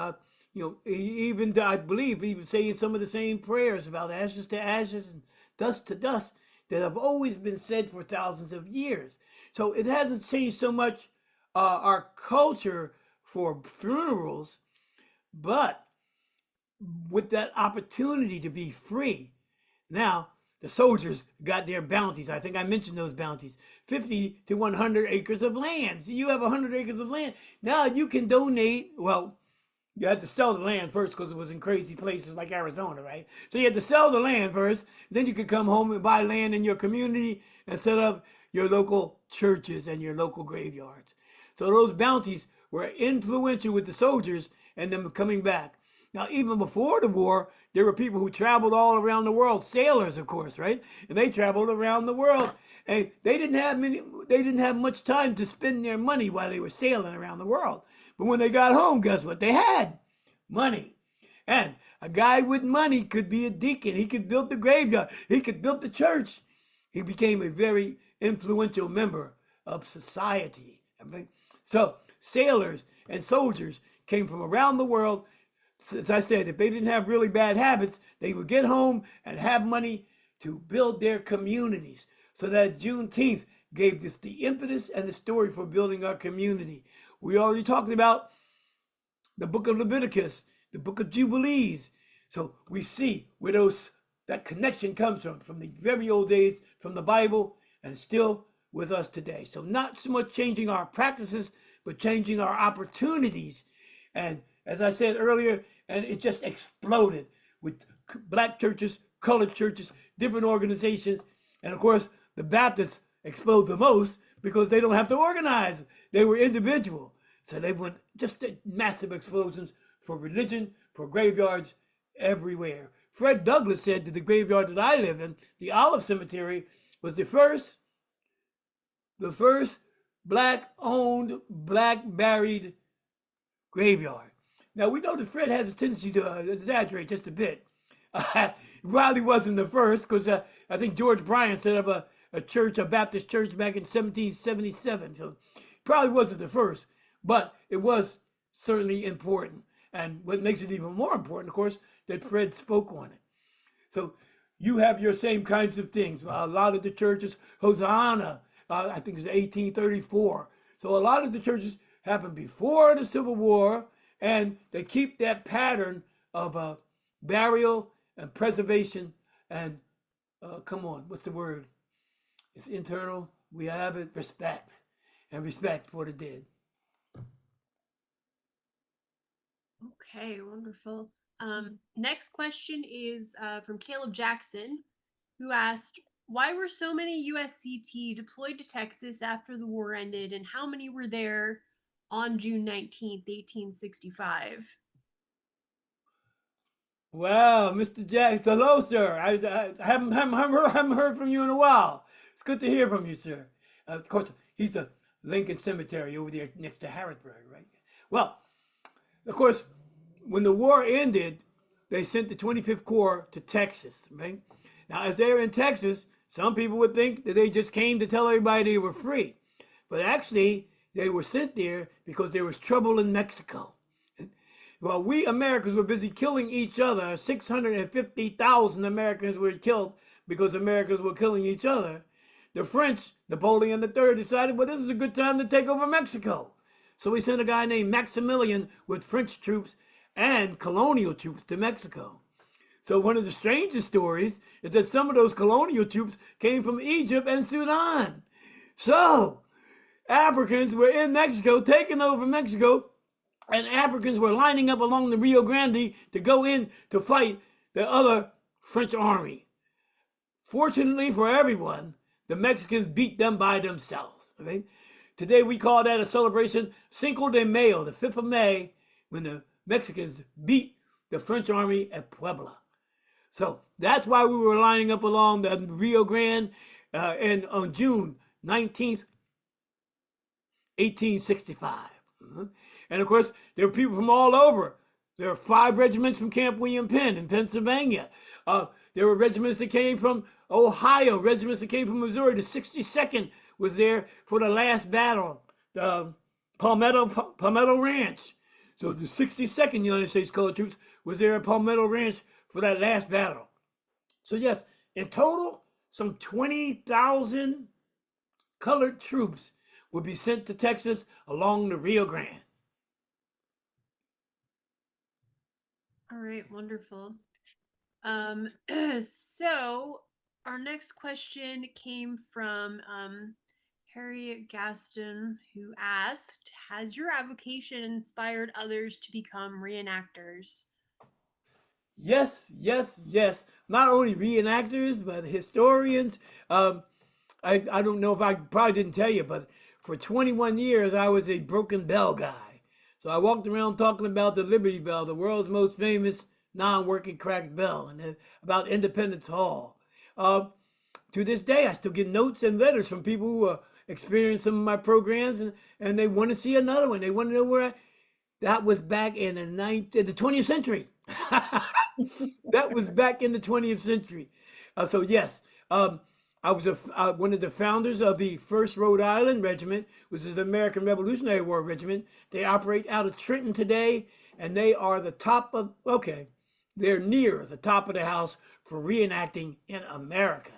Even I believe even saying some of the same prayers about ashes to ashes and dust to dust that have always been said for thousands of years. So it hasn't changed so much our culture for funerals, but with that opportunity to be free. Now, the soldiers got their bounties. I think I mentioned those bounties. 50 to 100 acres of land. So you have 100 acres of land. Now you can donate. Well, you had to sell the land first because it was in crazy places like Arizona, right? So you had to sell the land first. Then you could come home and buy land in your community and set up your local churches and your local graveyards. So those bounties were influential with the soldiers and them coming back. Now, even before the war, there were people who traveled all around the world, sailors, of course, right? And they traveled around the world, and they didn't have much time to spend their money while they were sailing around the world. But when they got home, guess what they had? Money. And a guy with money could be a deacon. He could build the graveyard. He could build the church. He became a very influential member of society. So sailors and soldiers came from around the world. As I said, if they didn't have really bad habits, they would get home and have money to build their communities. So that Juneteenth gave this the impetus and the story for building our community. We already talked about the book of Leviticus, the book of Jubilees. So we see where that connection comes from the very old days, from the Bible, and still with us today. So not so much changing our practices, but changing our opportunities. And as I said earlier, and it just exploded with Black churches, colored churches, different organizations. And of course, the Baptists explode the most because they don't have to organize. They were individual. So they went just massive explosions for religion, for graveyards everywhere. Fred Douglass said that the graveyard that I live in, the Olive Cemetery, was the first Black-owned, Black-buried graveyard. Now, we know that Fred has a tendency to exaggerate just a bit. Probably wasn't the first, because I think George Bryant set up a church, a Baptist church back in 1777. So probably wasn't the first, but it was certainly important. And what makes it even more important, of course, that Fred spoke on it. So you have your same kinds of things. A lot of the churches, Hosanna, I think it's 1834. So a lot of the churches happened before the Civil War, and they keep that pattern of burial and preservation and, come on, what's the word? It's internal. We have it, respect, and respect for the dead. Okay, wonderful. Next question is from Caleb Jackson, who asked, "Why were so many USCT deployed to Texas after the war ended, and how many were there on June 19th, 1865? Wow, Mr. Jack, hello, sir. I haven't heard from you in a while. It's good to hear from you, sir. Of course, he's the Lincoln Cemetery over there next to Harrisburg, right? Well, of course, when the war ended, they sent the 25th Corps to Texas, right? Now, as they're in Texas, some people would think that they just came to tell everybody they were free. But actually, they were sent there because there was trouble in Mexico. While we Americans were busy killing each other, 650,000 Americans were killed because Americans were killing each other. The French, Napoleon III, decided, well, this is a good time to take over Mexico. So we sent a guy named Maximilian with French troops and colonial troops to Mexico. So one of the strangest stories is that some of those colonial troops came from Egypt and Sudan. So Africans were in Mexico, taking over Mexico, and Africans were lining up along the Rio Grande to go in to fight the other French army. Fortunately for everyone, the Mexicans beat them by themselves. Okay? Today we call that a celebration, Cinco de Mayo, the 5th of May, when the Mexicans beat the French army at Puebla. So that's why we were lining up along the Rio Grande and on June 19th, 1865. And of course, there were people from all over. There were 5 regiments from Camp William Penn in Pennsylvania. There were regiments that came from Ohio, regiments that came from Missouri. The 62nd was there for the last battle, Palmetto Ranch. So the 62nd United States Colored Troops was there at Palmetto Ranch for that last battle. So yes, in total, some 20,000 colored troops would be sent to Texas along the Rio Grande. All right, wonderful. So our next question came from Harriet Gaston, who asked, has your avocation inspired others to become reenactors? Yes, yes, yes. Not only reenactors, but historians. I don't know if I probably didn't tell you, but for 21 years, I was a broken bell guy. So I walked around talking about the Liberty Bell, the world's most famous non-working cracked bell, and about Independence Hall. To this day, I still get notes and letters from people who experienced some of my programs, and they want to see another one. They want to know where that was back in the 20th century. That was back in the 20th century. So yes, I was one of the founders of the 1st Rhode Island Regiment, which is the American Revolutionary War Regiment. They operate out of Trenton today, and they are the top of, they're near the top of the house for reenacting in America.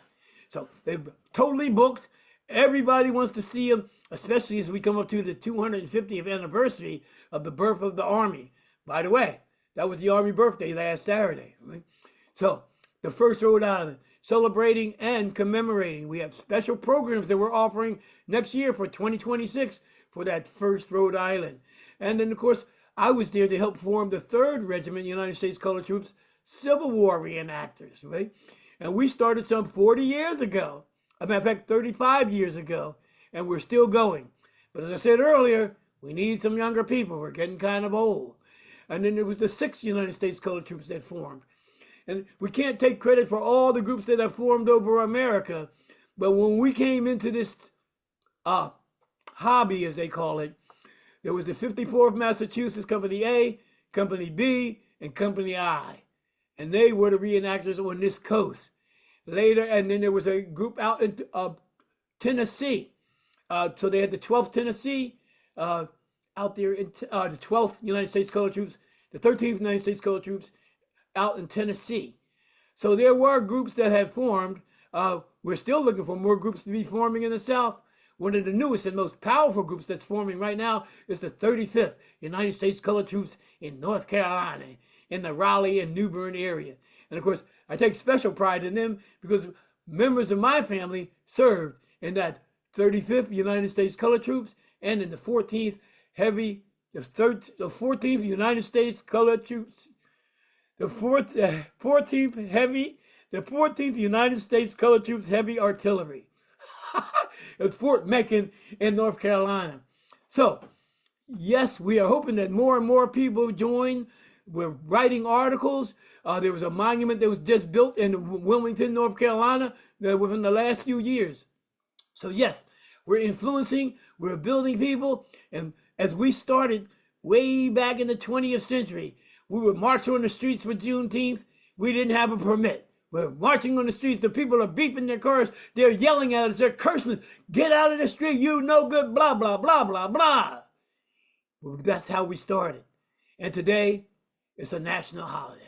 So they're totally booked. Everybody wants to see them, especially as we come up to the 250th anniversary of the birth of the Army. By the way, that was the Army birthday last Saturday. Right? So the 1st Rhode Island, celebrating and commemorating. We have special programs that we're offering next year for 2026 for that 1st Rhode Island. And then, of course, I was there to help form the 3rd Regiment United States Colored Troops Civil War Reenactors. Right? And we started some 40 years ago. As a matter of fact, 35 years ago, and we're still going. But as I said earlier, we need some younger people. We're getting kind of old. And then there was the 6th United States Colored Troops that formed. And we can't take credit for all the groups that have formed over America, but when we came into this hobby, as they call it, there was the 54th Massachusetts Company A, Company B, and Company I. And they were the reenactors on this coast. Later, and then there was a group out in Tennessee. So they had the 12th Tennessee out there, in the 12th United States Colored Troops, the 13th United States Colored Troops out in Tennessee. So there were groups that had formed. We're still looking for more groups to be forming in the South. One of the newest and most powerful groups that's forming right now is the 35th United States Colored Troops in North Carolina, in the Raleigh and New Bern area. And of course, I take special pride in them because members of my family served in that 35th United States Colored Troops and in the 14th the 14th United States Colored Troops, the 14th United States Colored Troops Heavy Artillery at Fort Macon in North Carolina. So, yes, we are hoping that more and more people join. We're writing articles. There was a monument that was just built in Wilmington, North Carolina, within the last few years. So yes, we're influencing, we're building people. And as we started way back in the 20th century, we would march on the streets for Juneteenth. We didn't have a permit. We're marching on the streets. The people are beeping their cars. They're yelling at us. They're cursing us. Get out of the street. You no good, blah, blah, blah, blah, blah. Well, that's how we started. And today, it's a national holiday.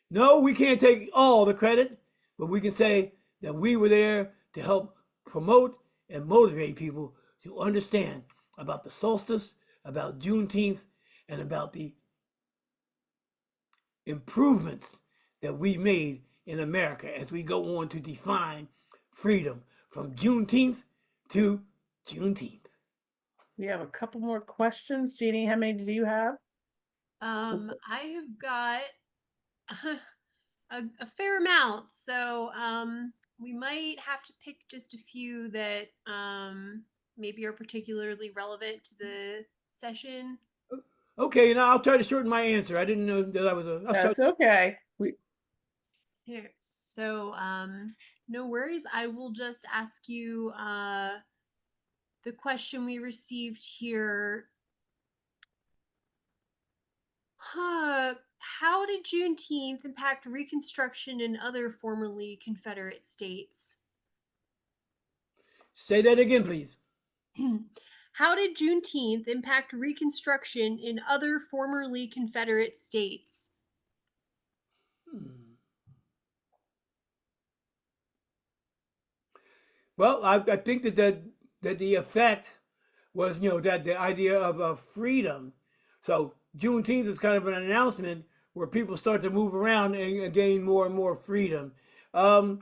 No, we can't take all the credit, but we can say that we were there to help promote and motivate people to understand about the solstice, about Juneteenth, and about the improvements that we made in America as we go on to define freedom from Juneteenth to Juneteenth. We have a couple more questions. Jeannie, how many do you have? I have got a fair amount, so we might have to pick just a few that maybe are particularly relevant to the session. Okay, now I'll try to shorten my answer. I didn't know that I was a. That's okay. Here, so no worries. I will just ask you the question we received here. How did Juneteenth impact Reconstruction in other formerly Confederate states? Say that again, please. How did Juneteenth impact Reconstruction in other formerly Confederate states? Well, I think that the effect was, that the idea of freedom. So Juneteenth is kind of an announcement where people start to move around and gain more and more freedom. Of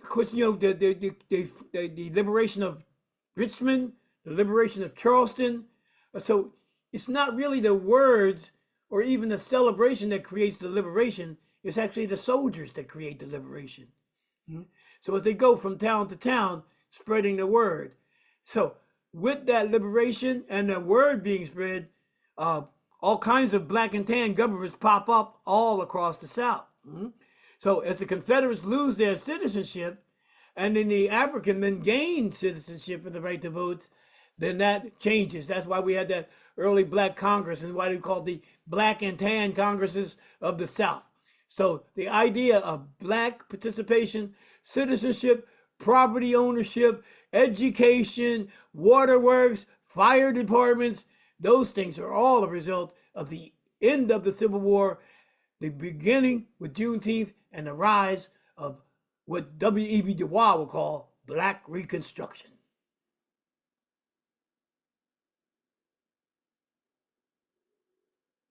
course, the liberation of Richmond, the liberation of Charleston. So it's not really the words or even the celebration that creates the liberation. It's actually the soldiers that create the liberation. So as they go from town to town, spreading the word. So with that liberation and the word being spread, all kinds of black and tan governments pop up all across the South. So as the Confederates lose their citizenship, and then the African men gain citizenship and the right to vote, then that changes. That's why we had that early Black Congress and why they called the Black and Tan Congresses of the South. So the idea of black participation, citizenship, property ownership, education, waterworks, fire departments, those things are all a result of the end of the Civil War, the beginning with Juneteenth, and the rise of what W.E.B. Du Bois would call Black Reconstruction.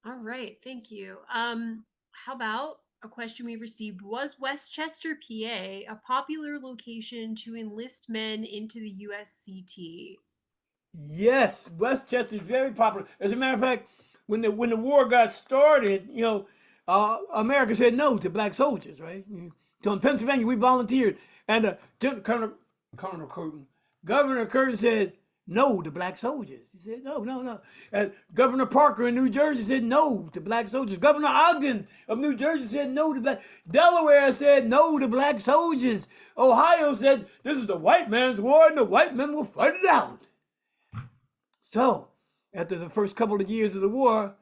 All right, thank you. How about a question we received? Was Westchester, PA, a popular location to enlist men into the USCT? Yes, Westchester is very popular. As a matter of fact, when the war got started, America said no to black soldiers, right? So in Pennsylvania, we volunteered, and Governor Curtin said no to black soldiers. He said no. And Governor Parker in New Jersey said no to black soldiers. Governor Ogden of New Jersey said no to black. Delaware said no to black soldiers. Ohio said this is the white man's war, and the white men will fight it out. So, after the first couple of years of the war,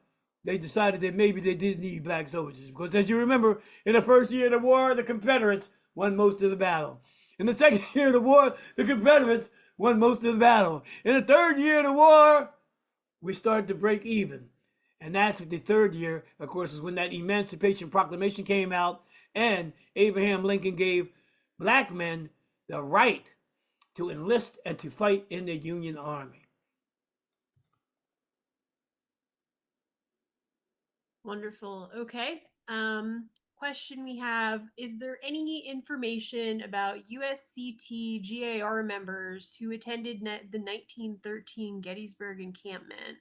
they decided that maybe they did need black soldiers. Because as you remember, in the first year of the war, the Confederates won most of the battle. In the second year of the war, the Confederates won most of the battle. In the third year of the war, we started to break even. And that's the third year, of course, is when that Emancipation Proclamation came out and Abraham Lincoln gave black men the right to enlist and to fight in the Union Army. Wonderful. Okay. Question we have, is there any information about USCT GAR members who attended the 1913 Gettysburg encampment?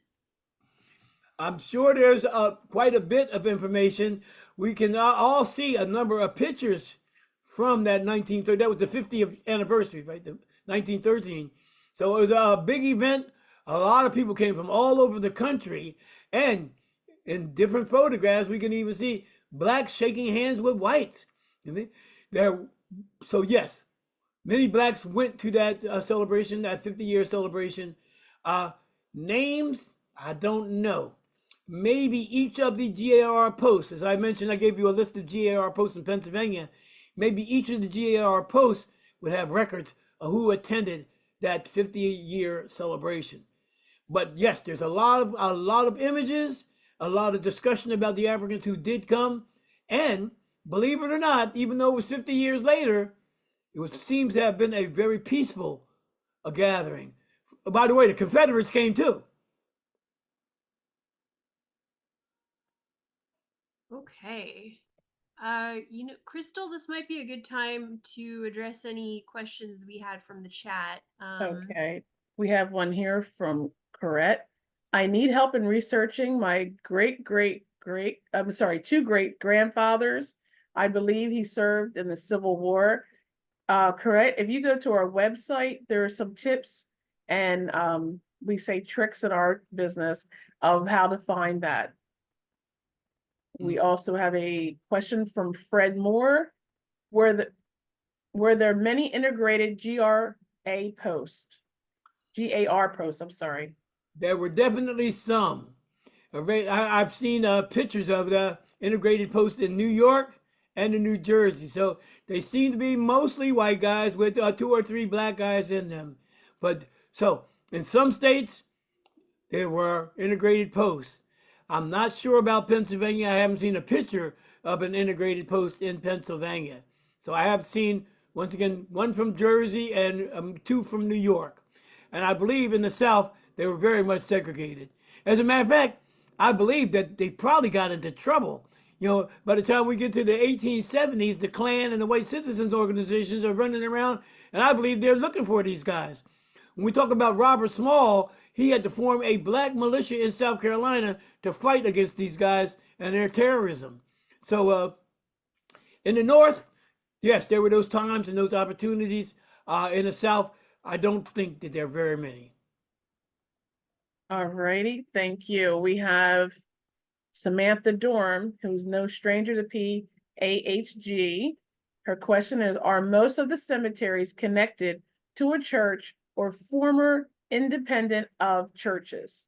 I'm sure there's quite a bit of information. We can all see a number of pictures from that 1913. That was the 50th anniversary, right? The 1913. So it was a big event. A lot of people came from all over the country, and in different photographs, we can even see blacks shaking hands with whites. So yes, many blacks went to that celebration, that 50-year celebration. Names, I don't know. Maybe each of the GAR posts, as I mentioned, I gave you a list of GAR posts in Pennsylvania. Maybe each of the GAR posts would have records of who attended that 50-year celebration. But yes, there's a lot of images, a lot of discussion about the Africans who did come, and believe it or not, even though it was 50 years later, seems to have been a very peaceful gathering. By the way, the Confederates came too. Okay. Crystal, this might be a good time to address any questions we had from the chat. Okay, we have one here from Corette. I need help in researching my two great grandfathers. I believe he served in the Civil War. Correct. If you go to our website, there are some tips and we say tricks in our business of how to find that. We also have a question from Fred Moore. Were there many integrated GAR posts, I'm sorry. There were definitely some. I've seen pictures of the integrated posts in New York and in New Jersey. So they seem to be mostly white guys with 2 or 3 black guys in them. But so in some states, there were integrated posts. I'm not sure about Pennsylvania. I haven't seen a picture of an integrated post in Pennsylvania. So I have seen, once again, 1 from Jersey and 2 from New York. And I believe in the South, they were very much segregated. As a matter of fact, I believe that they probably got into trouble. By the time we get to the 1870s, the Klan and the white citizens organizations are running around, and I believe they're looking for these guys. When we talk about Robert Small, he had to form a black militia in South Carolina to fight against these guys and their terrorism. So in the North, yes, there were those times and those opportunities. In the South, I don't think that there are very many. All righty, thank you. We have Samantha Dorm, who's no stranger to PAAHG. Her question is, are most of the cemeteries connected to a church or former independent of churches?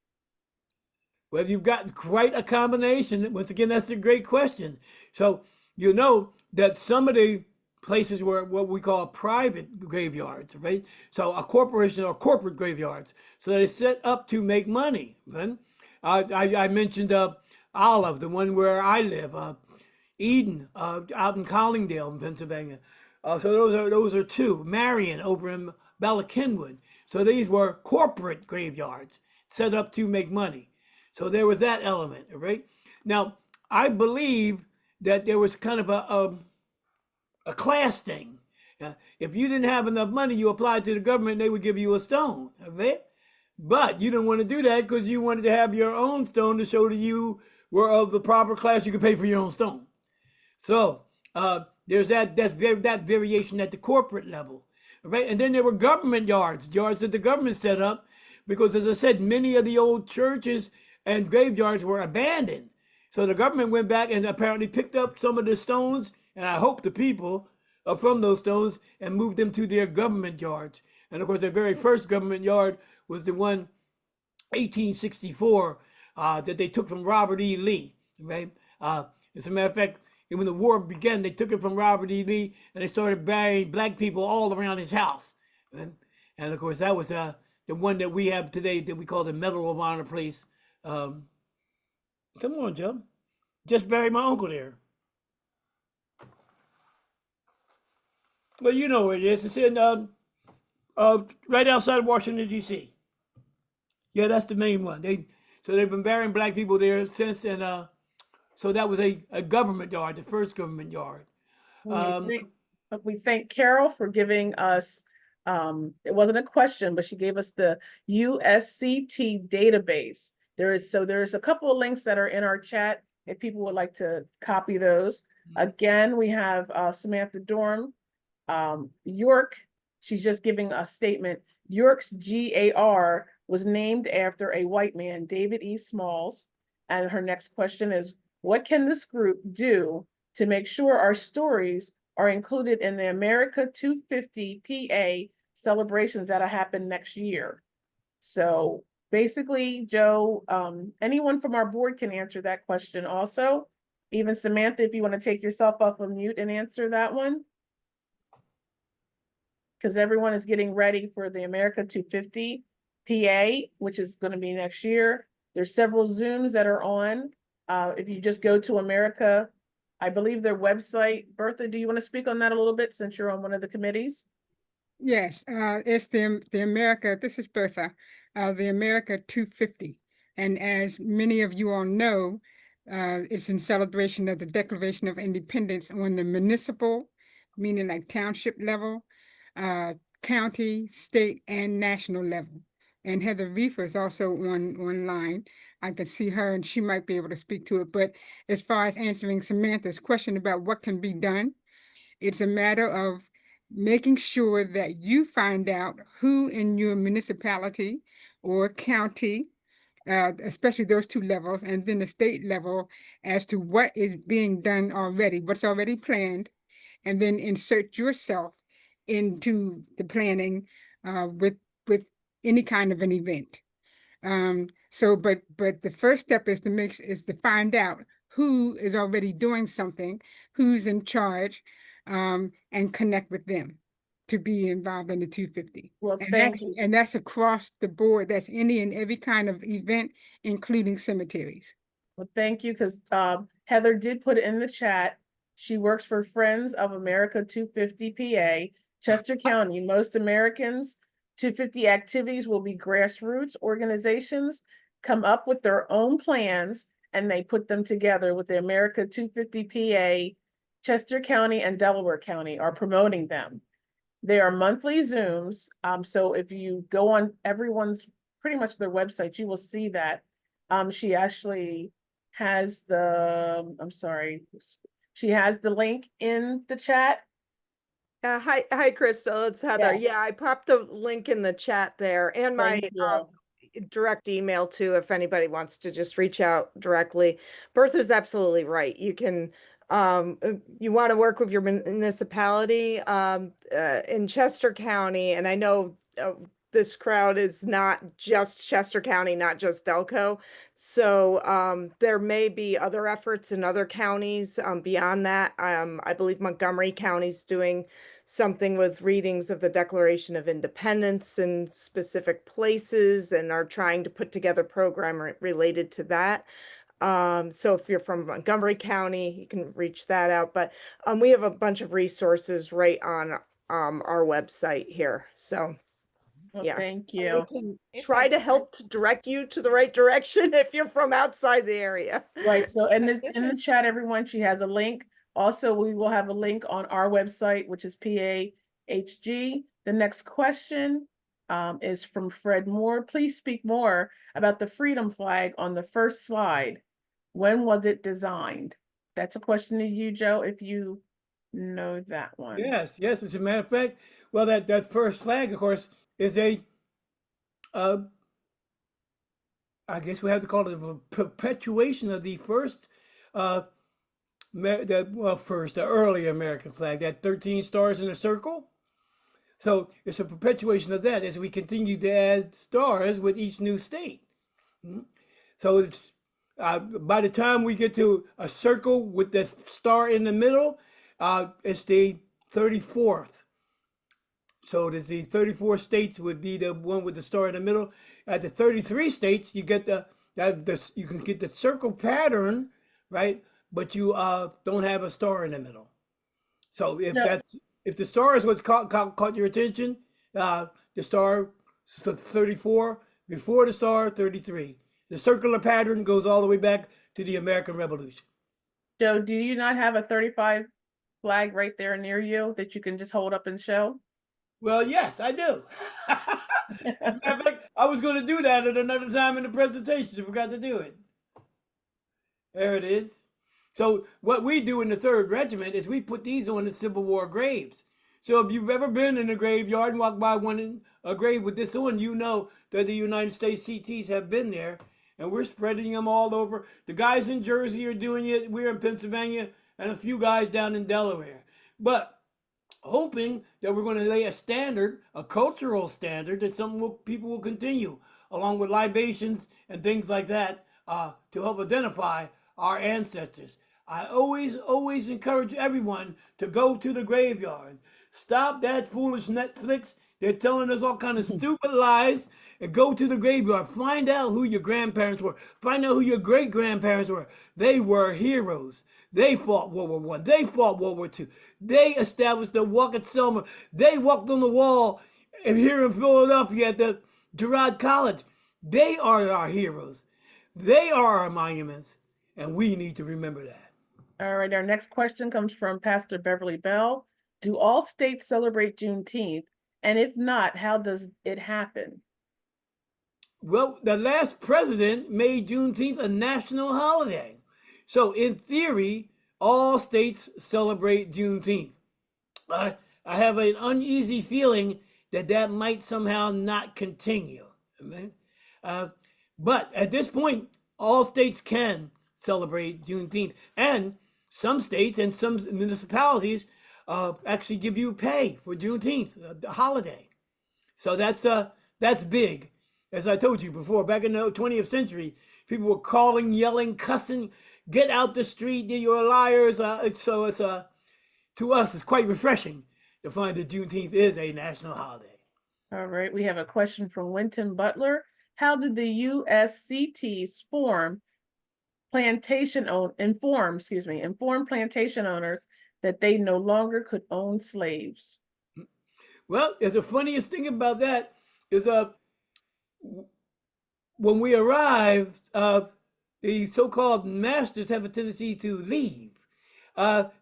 Well, you've got quite a combination. Once again, that's a great question. So you know that some of the places were what we call private graveyards, right? So a corporation or corporate graveyards. So they set up to make money. Right? I mentioned Olive, the one where I live, Eden, out in Collingdale, in Pennsylvania. So those are 2. Marion over in Bala Cynwyd. So these were corporate graveyards set up to make money. So there was that element, right? Now, I believe that there was kind of a class thing. If you didn't have enough money, you applied to the government, they would give you a stone, right? But you didn't want to do that because you wanted to have your own stone to show that you were of the proper class. You could pay for your own stone. So there's that variation at the corporate level, right? And then there were government yards that the government set up because, as I said, many of the old churches and graveyards were abandoned. So the government went back and apparently picked up some of the stones, and I hope the people from those stones, and moved them to their government yards. And of course, their very first government yard was the one 1864 that they took from Robert E. Lee, right? As a matter of fact, when the war began, they took it from Robert E. Lee and they started burying black people all around his house. And of course, that was the one that we have today that we call the Medal of Honor place. Come on, Joe. Just buried my uncle there. Well, you know where it is. It's in right outside Washington, D.C. Yeah, that's the main one. So they've been burying black people there since, and so that was a government yard, the first government yard. We thank Carol for giving us, it wasn't a question, but she gave us the USCT database. There's a couple of links that are in our chat if people would like to copy those. Again, we have Samantha Dorm, York. She's just giving a statement. York's GAR was named after a white man, David E. Smalls. And her next question is, what can this group do to make sure our stories are included in the America 250 PA celebrations that'll happen next year? So basically, Joe, anyone from our board can answer that question also. Even Samantha, if you want to take yourself off of mute and answer that one. Because everyone is getting ready for the America 250 PA, which is going to be next year. There's several Zooms that are on. If you just go to America, I believe their website. Bertha, do you want to speak on that a little bit since you're on one of the committees? Yes, it's the America, this is Bertha, the America 250. And as many of you all know, It's in celebration of the Declaration of Independence on the municipal, meaning like township level, county, state, and national level. And Heather Reefer is also online. I can see her and she might be able to speak to it. But as far as answering Samantha's question about what can be done, it's a matter of making sure that you find out who in your municipality or county, especially those two levels, and then the state level as to what is being done already, what's already planned, and then insert yourself into the planning with any kind of an event. But the first step is to find out who is already doing something, who's in charge, and connect with them to be involved in the 250. Well, And thank you. and that's across the board. That's any and every kind of event, including cemeteries. Well, thank you, because Heather did put it in the chat. She works for Friends of America 250 PA, Chester County. Most Americans 250 activities will be grassroots organizations come up with their own plans and they put them together with the America 250 PA. Chester County and Delaware County are promoting them. They are monthly Zooms. So if you go on everyone's, pretty much their website, you will see that. She actually has I'm sorry, she has the link in the chat. Hi, Crystal. It's Heather. Yes. Yeah, I popped the link in the chat there and my Thank you. direct email too, if anybody wants to just reach out directly. Bertha's absolutely right. You can, you want to work with your municipality in Chester County, and I know this crowd is not just Chester County, not just Delco. So there may be other efforts in other counties beyond that. I believe Montgomery County's doing something with readings of the Declaration of Independence in specific places and are trying to put together a program related to that. So if you're from Montgomery County, you can reach that out. But we have a bunch of resources right on our website here. So Well, yeah. thank we you. can try to help to direct you to the right direction if you're from outside the area. Right. So in the This in the is- chat, everyone, she has a link. Also, we will have a link on our website, which is PAAHG. The next question is from Fred Moore. Please speak more about the freedom flag on the first slide. When was it designed? That's a question to you, Joe, if you know that one. Yes, yes. As a matter of fact, well, that first flag, of course, is a, I guess we have to call it a perpetuation of the first, the early American flag, that 13 stars in a circle. So it's a perpetuation of that as we continue to add stars with each new state. So it's, by the time we get to a circle with the star in the middle, it's the 34th. So there's these 34 states would be the one with the star in the middle. At the 33 states, you get you can get the circle pattern, right? But you don't have a star in the middle. So if the star is what's caught your attention, the star 34, before the star 33. The circular pattern goes all the way back to the American Revolution. Joe, do you not have a 35 flag right there near you that you can just hold up and show? Well, yes, I do. As a matter of fact, I was going to do that at another time in the presentation. I forgot to do it. There it is. So what we do in the 3rd Regiment is we put these on the Civil War graves. So if you've ever been in a graveyard and walked by a grave with this on, you know that the United States CTs have been there, and we're spreading them all over. The guys in Jersey are doing it. We're in Pennsylvania, and a few guys down in Delaware. But hoping that we're going to lay a standard, a cultural standard, that people will continue, along with libations and things like that, to help identify our ancestors. I always encourage everyone to go to the graveyard. Stop that foolish Netflix. They're telling us all kind of stupid lies, and go to the graveyard. Find out who your grandparents were. Find out who your great-grandparents were. They were heroes. They fought World War I. They fought World War II. They established the Walk at Selma. They walked on the wall here in Philadelphia at the Girard College. They are our heroes. They are our monuments. And we need to remember that. All right, our next question comes from Pastor Beverly Bell. Do all states celebrate Juneteenth? And if not, how does it happen? Well, the last president made Juneteenth a national holiday. So, in theory, all states celebrate Juneteenth. I have an uneasy feeling that that might somehow not continue. Amen? But at this point, all states can celebrate Juneteenth. And some states and some municipalities actually give you pay for Juneteenth, the holiday. So that's big. As I told you before, back in the 20th century, people were calling, yelling, cussing, get out the street, you're liars. So it's to us, it's quite refreshing to find that Juneteenth is a national holiday. All right, we have a question from Winton Butler. How did the USCTs inform plantation owners that they no longer could own slaves? Well, the funniest thing about that is when we arrived, the so-called masters have a tendency to leave.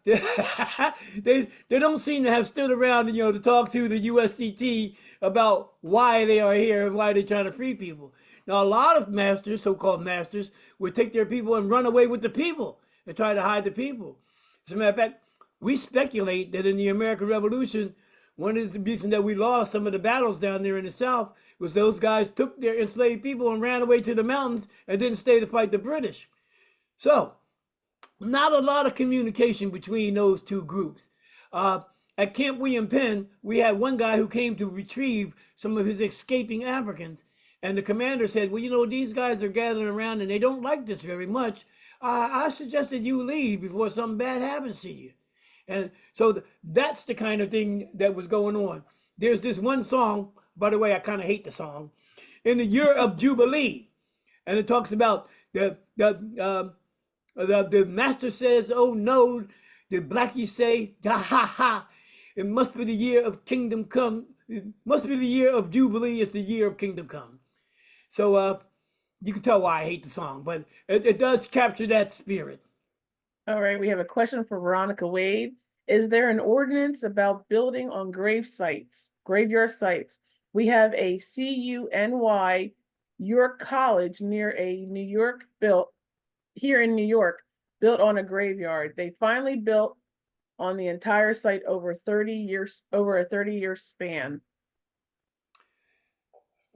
They don't seem to have stood around, to talk to the USCT about why they are here and why they're trying to free people. Now, a lot of masters, so-called masters, would take their people and run away with the people and try to hide the people. As a matter of fact, we speculate that in the American Revolution, one of the reasons that we lost some of the battles down there in the South was those guys took their enslaved people and ran away to the mountains and didn't stay to fight the British. So, not a lot of communication between those two groups. At Camp William Penn, we had one guy who came to retrieve some of his escaping Africans. And the commander said, well, these guys are gathering around and they don't like this very much. I suggested you leave before something bad happens to you. And so that's the kind of thing that was going on. There's this one song, by the way, I kind of hate the song, in the year of Jubilee. And it talks about the master says, oh no, the blackies say, ha ha ha, it must be the year of kingdom come. It must be the year of Jubilee, it's the year of kingdom come. So you can tell why I hate the song, but it does capture that spirit. All right, we have a question for Veronica Wade. Is there an ordinance about building on graveyard sites? We have a CUNY York College near a New York built on a graveyard. They finally built on the entire site over a 30-year span.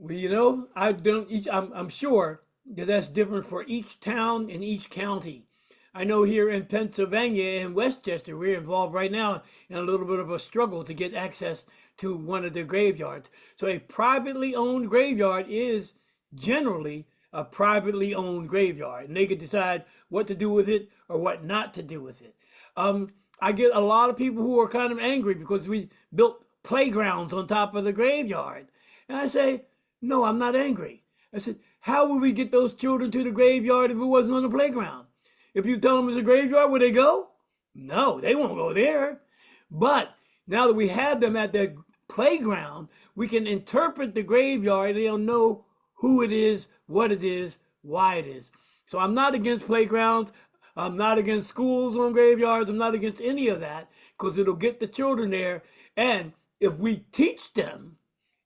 Well, I'm sure that that's different for each town and each county. I know here in Pennsylvania and Westchester, we're involved right now in a little bit of a struggle to get access to one of their graveyards. So a privately owned graveyard is generally a privately owned graveyard, and they could decide what to do with it or what not to do with it. I get a lot of people who are kind of angry because we built playgrounds on top of the graveyard. And I say, no, I'm not angry. I said, how would we get those children to the graveyard if it wasn't on the playground? If you tell them it's a graveyard, would they go? No, they won't go there. But now that we have them at the playground, we can interpret the graveyard. They'll know who it is, what it is, why it is. So I'm not against playgrounds. I'm not against schools on graveyards. I'm not against any of that because it'll get the children there. And if we teach them,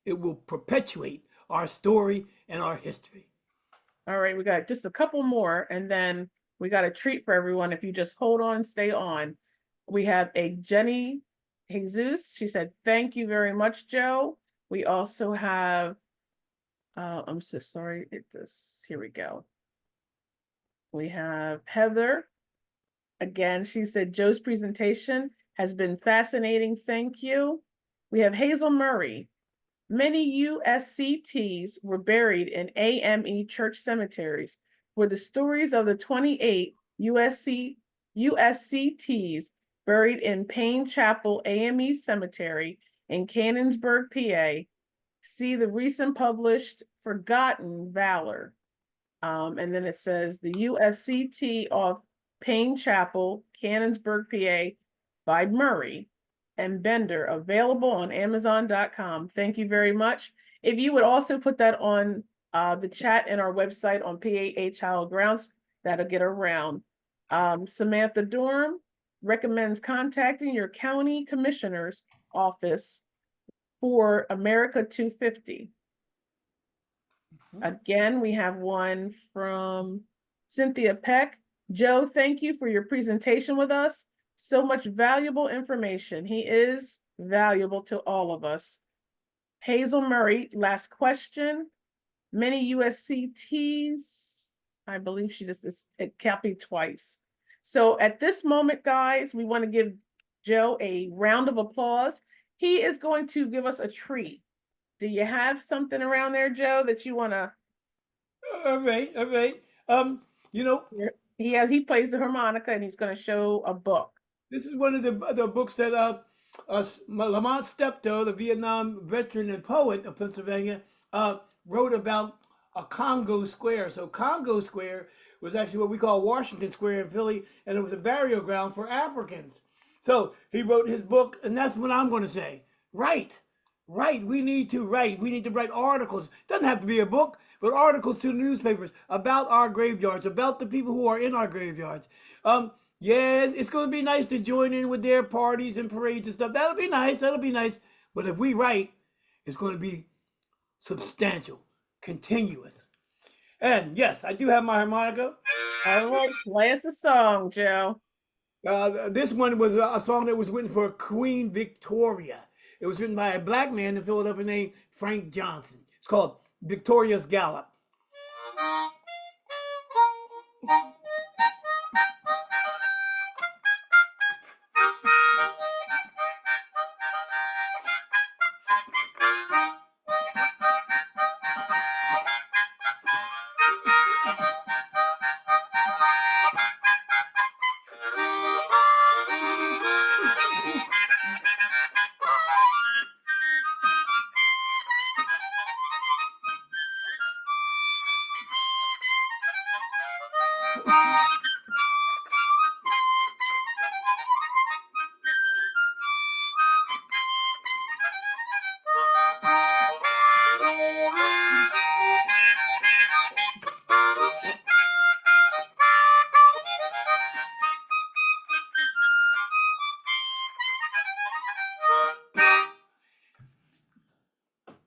it will perpetuate our story and our history. All right, we got just a couple more, and then we got a treat for everyone. If you just hold on, stay on. We have a Jenny Jesus. She said, thank you very much, Joe. We also have, I'm so sorry. Here we go. We have Heather. Again, she said, Joe's presentation has been fascinating. Thank you. We have Hazel Murray. Many USCTs were buried in AME church cemeteries. For the stories of the 28 USCTs buried in Payne Chapel AME Cemetery in Canonsburg, PA, see the recent published Forgotten Valor. And then it says the USCT of Payne Chapel, Canonsburg, PA by Murray and Bender, available on Amazon.com. Thank you very much. If you would also put that on the chat in our website on PAAHG Hallowed Grounds, That'll get around. Samantha Durham recommends contacting your county commissioner's office for America 250. Again, we have one from Cynthia Peck. Joe, thank you for your presentation with us. So much valuable information. He is valuable to all of us. Hazel Murray, last question. Many USCTs, I believe she just is copied twice. So at this moment, guys, we want to give Joe a round of applause. He is going to give us a treat. Do you have something around there, Joe, that you want to? All right, all right. You know, He plays the harmonica and he's going to show a book. this is one of the books that Lamont Steptoe, the Vietnam veteran and poet of Pennsylvania, wrote about a Congo Square. So Congo Square was actually what we call Washington Square in Philly, and it was a burial ground for Africans. So he wrote his book, and that's what I'm going to say. Write. We need to write. We need to write articles. It doesn't have to be a book, but articles to the newspapers about our graveyards, about the people who are in our graveyards. Yes, it's going to be nice to join in with their parties and parades and stuff. That'll be nice. That'll be nice. But if we write, it's going to be substantial, continuous. And yes, I do have my harmonica. All right, play us a song, Joe. This one was a song that was written for Queen Victoria. It was written by a black man in Philadelphia named Frank Johnson. It's called Victoria's Gallop.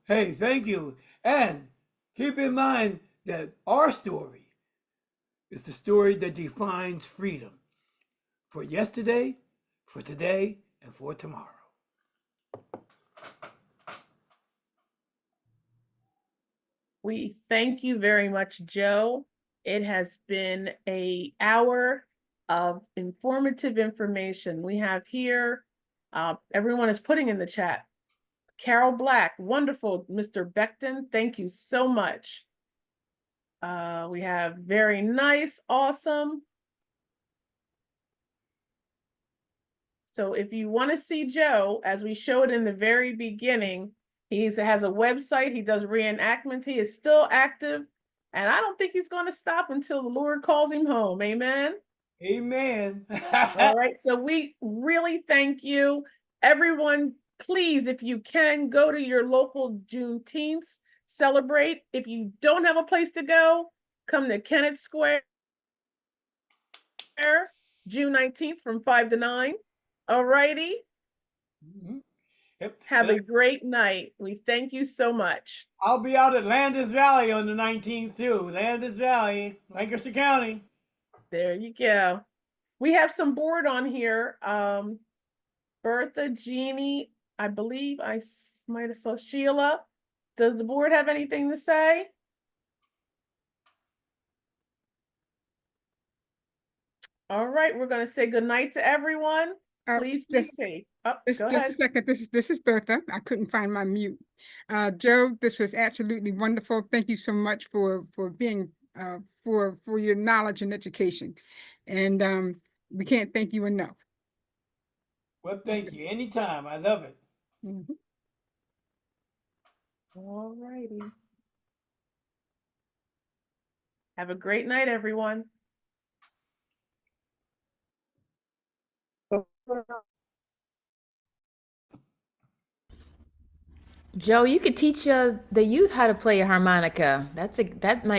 Hey, thank you. And keep in mind that our story is the story that defines freedom for yesterday, for today, and for tomorrow. We thank you very much, Joe. It has been an hour of informative information. We have here, everyone is putting in the chat. Carol Black, wonderful, Mr. Becton, thank you so much. We have very nice, awesome. So if you want to see Joe, as we showed in the very beginning, he has a website, he does reenactments, he is still active, and I don't think he's going to stop until the Lord calls him home, amen? Amen. All right, so we really thank you. Everyone, please, if you can, go to your local Juneteenth, celebrate. If you don't have a place to go, come to Kennett Square, June 19th from 5 to 9. All righty. Mm-hmm. Yep. Have a great night. We thank you so much. I'll be out at Landis Valley on the 19th too. Landis Valley, Lancaster County. There you go. We have some board on here. Bertha, Jeannie, I believe I might have saw Sheila. Does the board have anything to say? All right, we're going to say good night to everyone. Please be safe. Oh, go ahead. Just a second. This is Bertha. I couldn't find my mute. Joe, this was absolutely wonderful. Thank you so much for being for your knowledge and education. And we can't thank you enough. Well, thank you. Anytime. I love it. Mm-hmm. All righty. Have a great night, everyone. Joe, you could teach the youth how to play a harmonica. That might